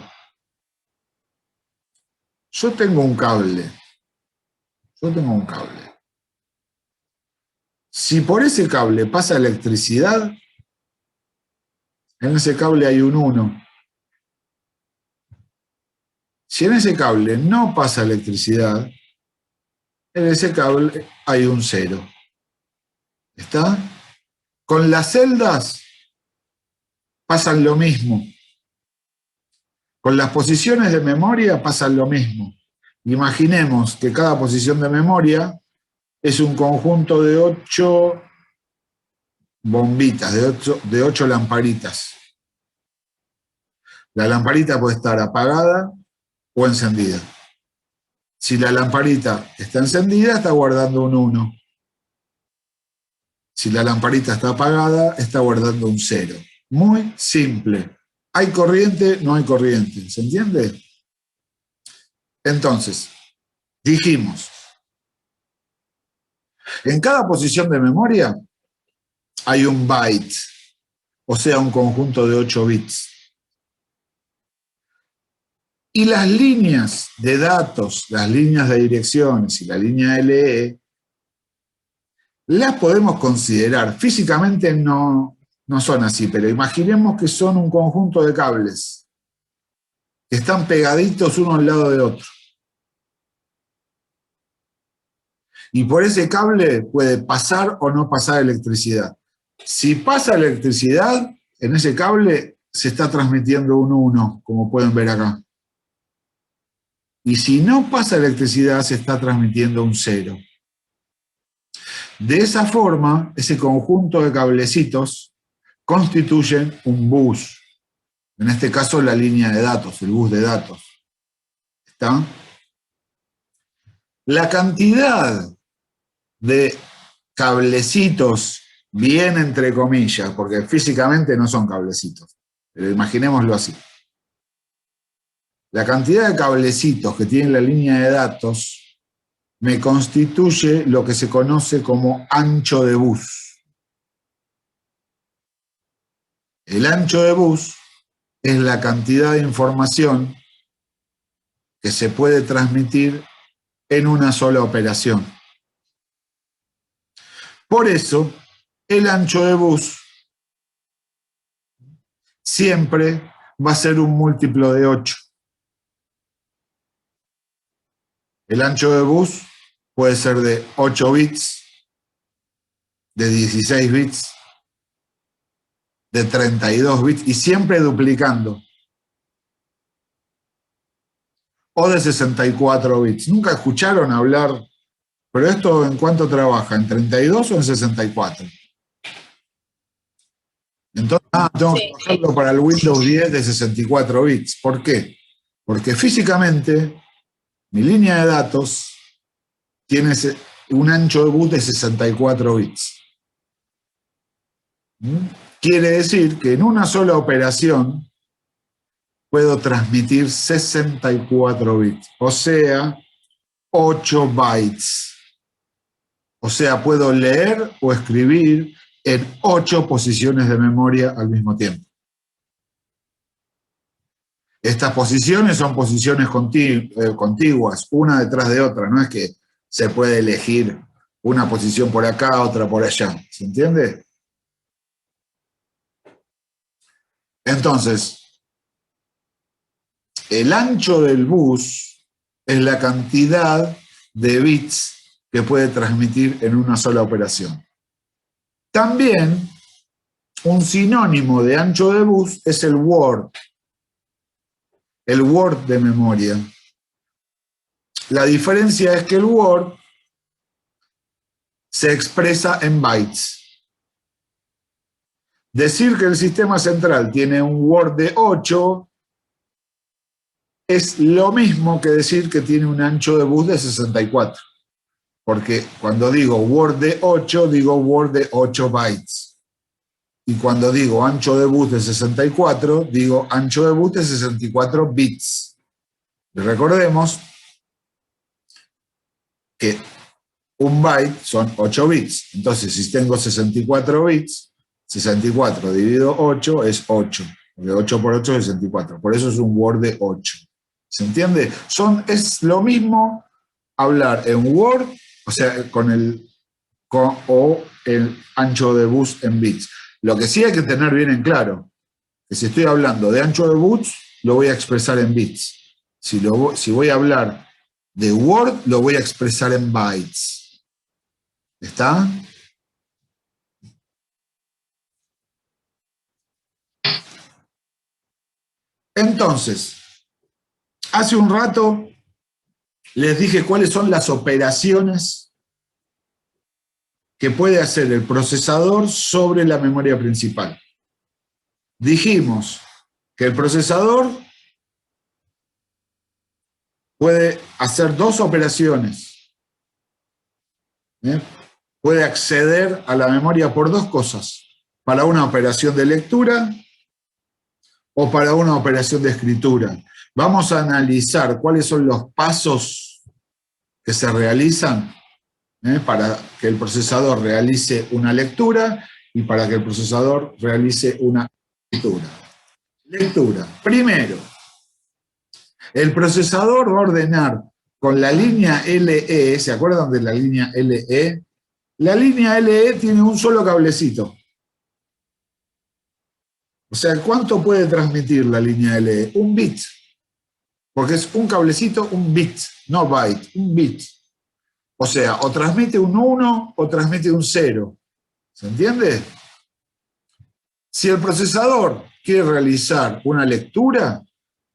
A: Yo tengo un cable. Si por ese cable pasa electricidad, en ese cable hay un 1. Si en ese cable no pasa electricidad, en ese cable hay un 0. ¿Está? Con las celdas pasan lo mismo. Con las posiciones de memoria pasan lo mismo. Imaginemos que cada posición de memoria es un conjunto de 8 bombitas, de 8 lamparitas. La lamparita puede estar apagada o encendida. Si la lamparita está encendida, está guardando un 1. Si la lamparita está apagada, está guardando un 0. Muy simple. ¿Hay corriente? No hay corriente. ¿Se entiende? Entonces, dijimos, En cada posición de memoria hay un byte, o sea, un conjunto de 8 bits. Y las líneas de datos, las líneas de direcciones y la línea LE, las podemos considerar. Físicamente no son así, pero imaginemos que son un conjunto de cables que están pegaditos uno al lado de otro. Y por ese cable puede pasar o no pasar electricidad. Si pasa electricidad, en ese cable se está transmitiendo 1-1, como pueden ver acá. Y si no pasa electricidad, se está transmitiendo un 0. De esa forma, ese conjunto de cablecitos constituyen un bus. En este caso, la línea de datos, el bus de datos. ¿Está? La cantidad de cablecitos, bien entre comillas, porque físicamente no son cablecitos, pero imaginémoslo así. La cantidad de cablecitos que tiene la línea de datos me constituye lo que se conoce como ancho de bus. El ancho de bus es la cantidad de información que se puede transmitir en una sola operación. Por eso, el ancho de bus siempre va a ser un múltiplo de 8. El ancho de bus puede ser de 8 bits, de 16 bits, de 32 bits, y siempre duplicando. O de 64 bits. ¿Nunca escucharon hablar? Pero esto, ¿en cuánto trabaja? ¿En 32 o en 64? Entonces, tengo que bajarlo para el Windows 10 de 64 bits. ¿Por qué? Porque físicamente mi línea de datos tiene un ancho de bus de 64 bits. Quiere decir que en una sola operación puedo transmitir 64 bits, o sea, 8 bytes. O sea, puedo leer o escribir en 8 posiciones de memoria al mismo tiempo. Estas posiciones son posiciones contiguas, una detrás de otra. No es que se puede elegir una posición por acá, otra por allá. ¿Se entiende? Entonces, el ancho del bus es la cantidad de bits que puede transmitir en una sola operación. También, un sinónimo de ancho de bus es el word. El word de memoria. La diferencia es que el word se expresa en bytes. Decir que el sistema central tiene un word de 8 es lo mismo que decir que tiene un ancho de bus de 64. Porque cuando digo word de 8, digo word de 8 bytes. Y cuando digo ancho de bus de 64, digo ancho de bus de 64 bits. Y recordemos que un byte son 8 bits. Entonces, si tengo 64 bits, 64 dividido 8 es 8. Porque 8 por 8 es 64. Por eso es un word de 8. ¿Se entiende? Es lo mismo hablar en word, o sea, o el ancho de bus en bits. Lo que sí hay que tener bien en claro, que si estoy hablando de ancho de bus, lo voy a expresar en bits. Si voy a hablar de word, lo voy a expresar en bytes. ¿Está? Entonces, hace un rato les dije cuáles son las operaciones que puede hacer el procesador sobre la memoria principal. Dijimos que el procesador puede hacer 2 operaciones. Puede acceder a la memoria por 2 cosas. Para una operación de lectura o para una operación de escritura. Vamos a analizar cuáles son los pasos que se realizan para que el procesador realice una lectura y para que el procesador realice una escritura. Lectura. Primero, el procesador va a ordenar con la línea LE, ¿se acuerdan de la línea LE? La línea LE tiene un solo cablecito. O sea, ¿cuánto puede transmitir la línea LE? Un bit. Porque es un cablecito, un bit, no byte, un bit. O sea, o transmite un 1 o transmite un 0. ¿Se entiende? Si el procesador quiere realizar una lectura,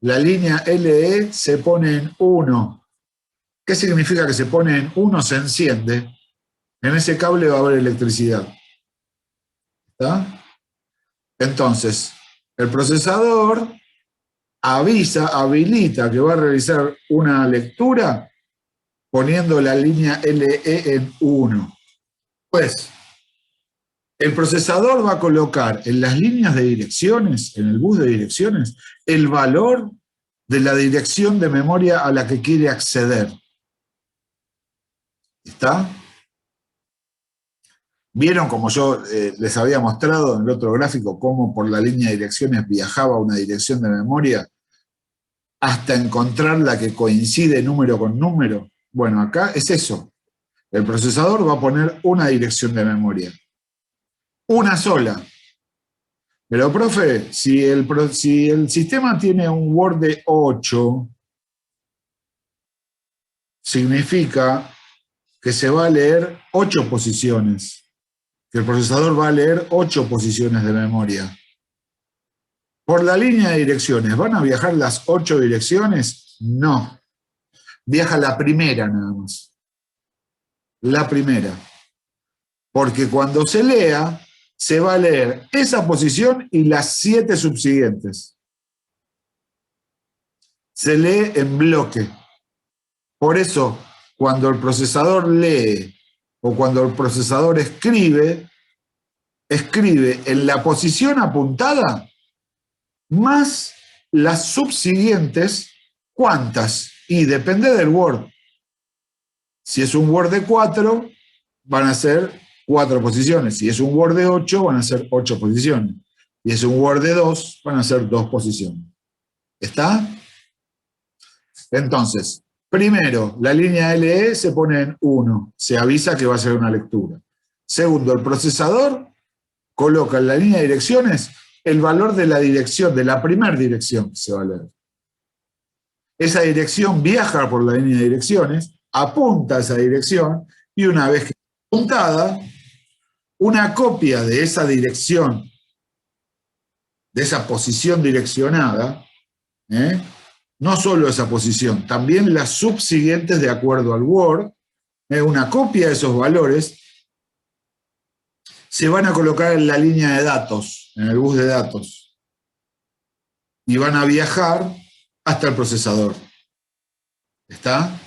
A: la línea LE se pone en 1. ¿Qué significa que se pone en 1? Se enciende. En ese cable va a haber electricidad. ¿Está? Entonces, el procesador habilita que va a realizar una lectura poniendo la línea LE en 1. Pues, el procesador va a colocar en las líneas de direcciones, en el bus de direcciones, el valor de la dirección de memoria a la que quiere acceder. ¿Está? ¿Vieron, como yo les había mostrado en el otro gráfico, cómo por la línea de direcciones viajaba una dirección de memoria hasta encontrar la que coincide número con número? Bueno, acá es eso. El procesador va a poner una dirección de memoria. Una sola. Pero, profe, si el sistema tiene un Word de 8, significa que se va a leer 8 posiciones. Que el procesador va a leer 8 posiciones de memoria. Por la línea de direcciones, ¿van a viajar las 8 direcciones? No. Viaja la primera nada más. La primera. Porque cuando se lea, se va a leer esa posición y las 7 subsiguientes. Se lee en bloque. Por eso, cuando el procesador lee o cuando el procesador escribe en la posición apuntada más las subsiguientes, ¿cuántas? Y depende del Word. Si es un Word de 4, van a ser 4 posiciones. Si es un Word de 8, van a ser 8 posiciones. Si es un Word de 2, van a ser 2 posiciones. ¿Está? Entonces, primero, la línea LE se pone en 1. Se avisa que va a ser una lectura. Segundo, el procesador coloca en la línea de direcciones el valor de la dirección, de la primera dirección que se va a leer. Esa dirección viaja por la línea de direcciones, apunta a esa dirección, y una vez que está apuntada, una copia de esa dirección, de esa posición direccionada, no solo esa posición, también las subsiguientes de acuerdo al Word, una copia de esos valores se van a colocar en la línea de datos, en el bus de datos, y van a viajar hasta el procesador. ¿Está?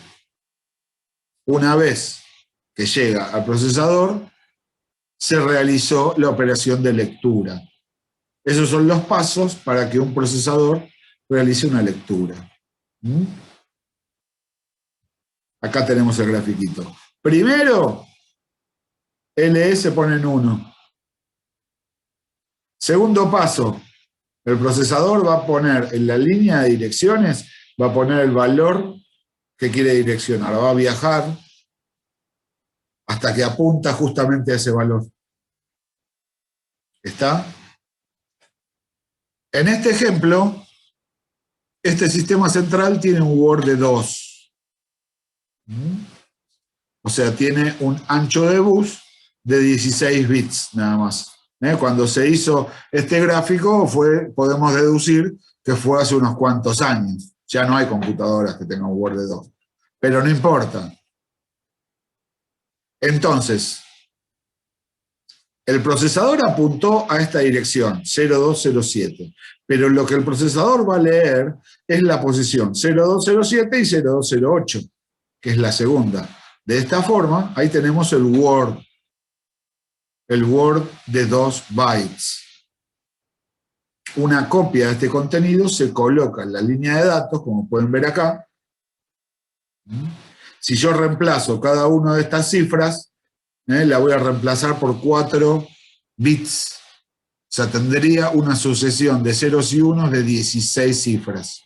A: Una vez que llega al procesador, se realizó la operación de lectura. Esos son los pasos para que un procesador realice una lectura. Acá tenemos el grafiquito. Primero, LE se pone en 1. Segundo paso, el procesador va a poner en la línea de direcciones, va a poner el valor que quiere direccionar. Va a viajar hasta que apunta justamente a ese valor. ¿Está? En este ejemplo, este sistema central tiene un Word de 2. O sea, tiene un ancho de bus de 16 bits nada más. Cuando se hizo este gráfico, podemos deducir que fue hace unos cuantos años. Ya no hay computadoras que tengan Word de 2. Pero no importa. Entonces, el procesador apuntó a esta dirección, 0207. Pero lo que el procesador va a leer es la posición 0207 y 0208, que es la segunda. De esta forma, ahí tenemos el Word de 2 bytes. Una copia de este contenido se coloca en la línea de datos, como pueden ver acá, si yo reemplazo cada una de estas cifras, la voy a reemplazar por 4 bits. O sea, tendría una sucesión de ceros y unos de 16 cifras.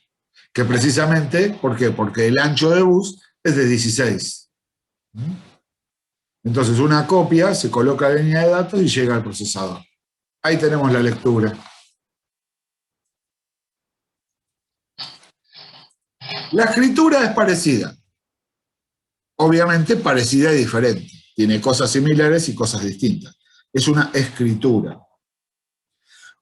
A: Que precisamente, ¿por qué? Porque el ancho de bus es de 16. Entonces, una copia se coloca en la línea de datos y llega al procesador. Ahí tenemos la lectura. La escritura es parecida. Obviamente parecida y diferente. Tiene cosas similares y cosas distintas. Es una escritura.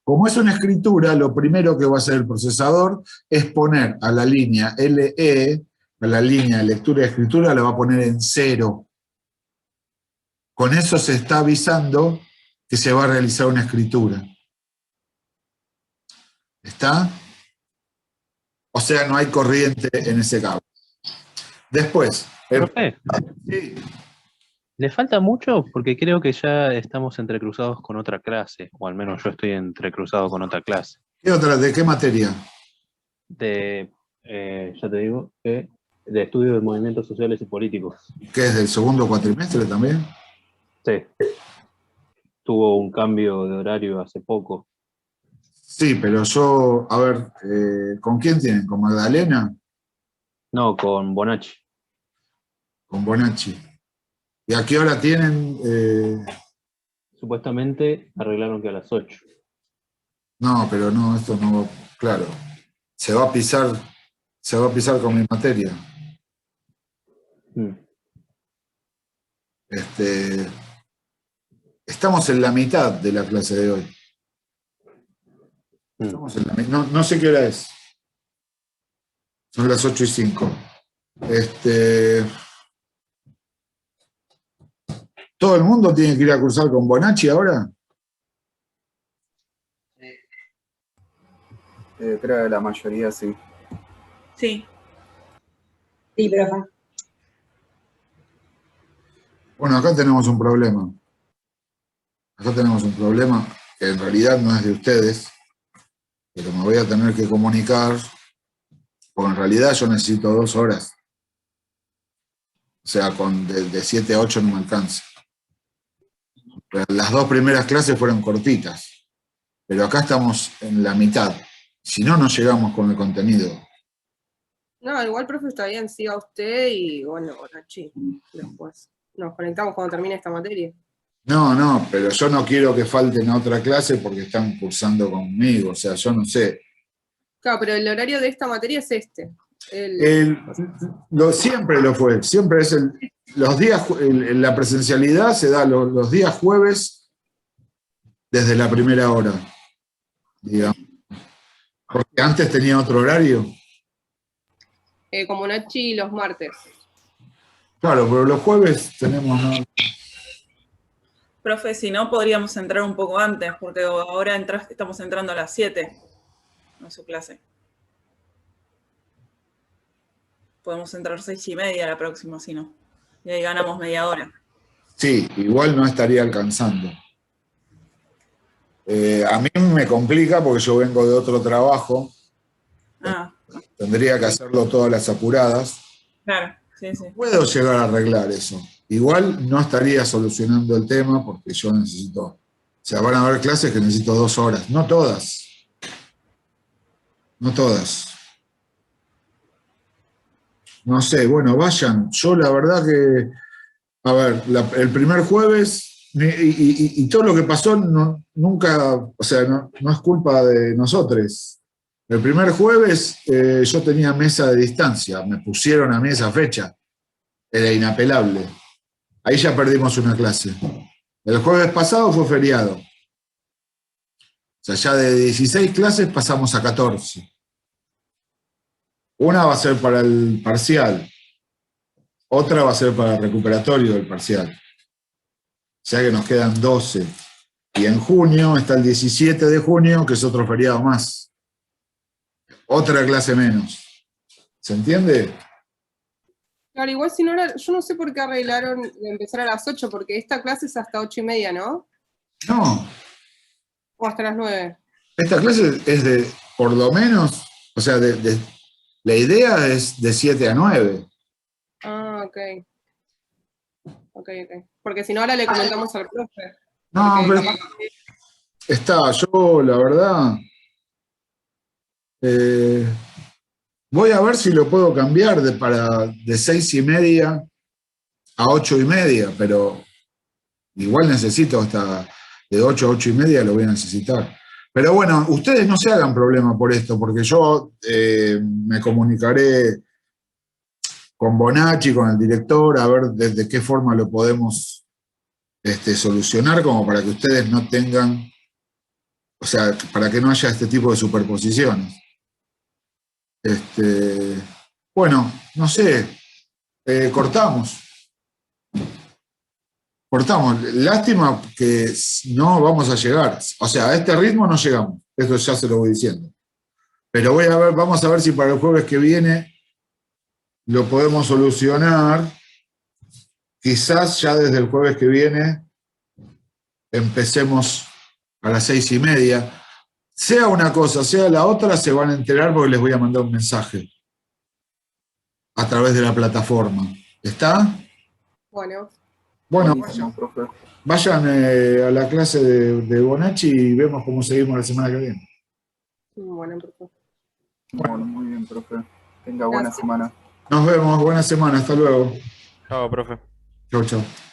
A: Como es una escritura, lo primero que va a hacer el procesador es poner a la línea LE, a la línea de lectura y escritura, la va a poner en 0. Con eso se está avisando que se va a realizar una escritura. ¿Está? O sea, no hay corriente en ese cable. Después.
D: Profe,
A: Sí.
D: ¿le falta mucho? Porque creo que ya estamos entrecruzados con otra clase, o al menos yo estoy entrecruzado con otra clase.
A: ¿Qué otra? ¿De qué materia?
D: Ya te digo, de estudio de movimientos sociales y políticos.
A: ¿Qué es del segundo cuatrimestre también?
D: Sí. Tuvo un cambio de horario hace poco.
A: Sí, pero yo, a ver, ¿con quién tienen? ¿Con Magdalena?
D: No, con Bonacci.
A: Con Bonacci. ¿Y a qué hora tienen?
D: Supuestamente arreglaron que a las 8.
A: No, pero no, esto no, claro. Se va a pisar con mi materia. Estamos en la mitad de la clase de hoy. Estamos en la mitad. No sé qué hora es. Son las 8:05. ¿Todo el mundo tiene que ir a cursar con Bonacci ahora?
B: Creo que la mayoría sí.
E: Sí.
F: Sí, profe.
A: Bueno, acá tenemos un problema. Acá tenemos un problema que en realidad no es de ustedes, pero me voy a tener que comunicar, porque en realidad yo necesito 2 horas. O sea, de 7 a 8 no me alcanza. Las 2 primeras clases fueron cortitas, pero acá estamos en la mitad. Si no, no llegamos con el contenido.
E: No, igual, profe, está bien, siga usted y bueno, Bonacci, después nos conectamos cuando termine esta materia.
A: No, pero yo no quiero que falten a otra clase porque están cursando conmigo. O sea, yo no sé.
E: Claro, pero el horario de esta materia es este.
A: Siempre lo fue. Siempre es los días, la presencialidad se da los días jueves desde la primera hora, digamos. Porque antes tenía otro horario.
E: Con Bonacci los martes.
A: Claro, pero los jueves tenemos... ¿no?
G: Profe, si no, podríamos entrar un poco antes, porque ahora estamos entrando a las 7 en su clase. Podemos entrar 6:30 la próxima, si no. Y ahí ganamos media hora.
A: Sí, igual no estaría alcanzando. A mí me complica porque yo vengo de otro trabajo.
G: Ah,
A: Tendría que hacerlo todas las apuradas.
G: claro, sí, sí.
A: Puedo llegar a arreglar eso. Igual no estaría solucionando el tema porque yo necesito... O sea, van a haber clases que necesito 2 horas. No todas. No todas. No sé, bueno, vayan. Yo la verdad que... A ver, el primer jueves... Y todo lo que pasó nunca... O sea, no es culpa de nosotros. El primer jueves yo tenía mesa de distancia. Me pusieron a mí esa fecha. Era inapelable. Ahí ya perdimos una clase. El jueves pasado fue feriado. O sea, ya de 16 clases pasamos a 14. Una va a ser para el parcial. Otra va a ser para el recuperatorio del parcial. O sea que nos quedan 12. Y en junio está el 17 de junio, que es otro feriado más. Otra clase menos. ¿Se entiende?
E: Claro, igual si no era, yo no sé por qué arreglaron de empezar a las 8, porque esta clase es hasta 8:30, ¿no?
A: No.
E: O hasta las 9.
A: Esta clase es de, por lo menos, o sea, la idea es de 7 a 9.
E: Ah, Ok. Ok. Porque si no, ahora le comentamos al profe.
A: No,
E: Porque
A: pero
E: capaz que-
A: está, yo la verdad, voy a ver si lo puedo cambiar de 6:30 a 8:30, pero igual necesito hasta de 8 a 8:30 lo voy a necesitar. Pero bueno, ustedes no se hagan problema por esto, porque yo me comunicaré con Bonacci, con el director, a ver de qué forma lo podemos solucionar, como para que ustedes no tengan, o sea, para que no haya este tipo de superposiciones. Bueno, no sé, cortamos. Cortamos. Lástima que no vamos a llegar. O sea, a este ritmo no llegamos. Esto ya se lo voy diciendo. Pero vamos a ver si para el jueves que viene lo podemos solucionar. Quizás ya desde el jueves que viene empecemos a las 6:30. Sea una cosa, sea la otra, se van a enterar porque les voy a mandar un mensaje a través de la plataforma. ¿Está?
E: Bueno,
A: Bueno,
B: Buenísimo, profe.
A: vayan a la clase de Bonacci y vemos cómo seguimos la semana que viene.
E: bueno, profe.
B: Bueno, muy bien, profe. Tenga buena
E: Gracias.
B: semana.
A: Nos vemos, buena semana, hasta luego.
H: Chao, profe.
A: Chau, chau.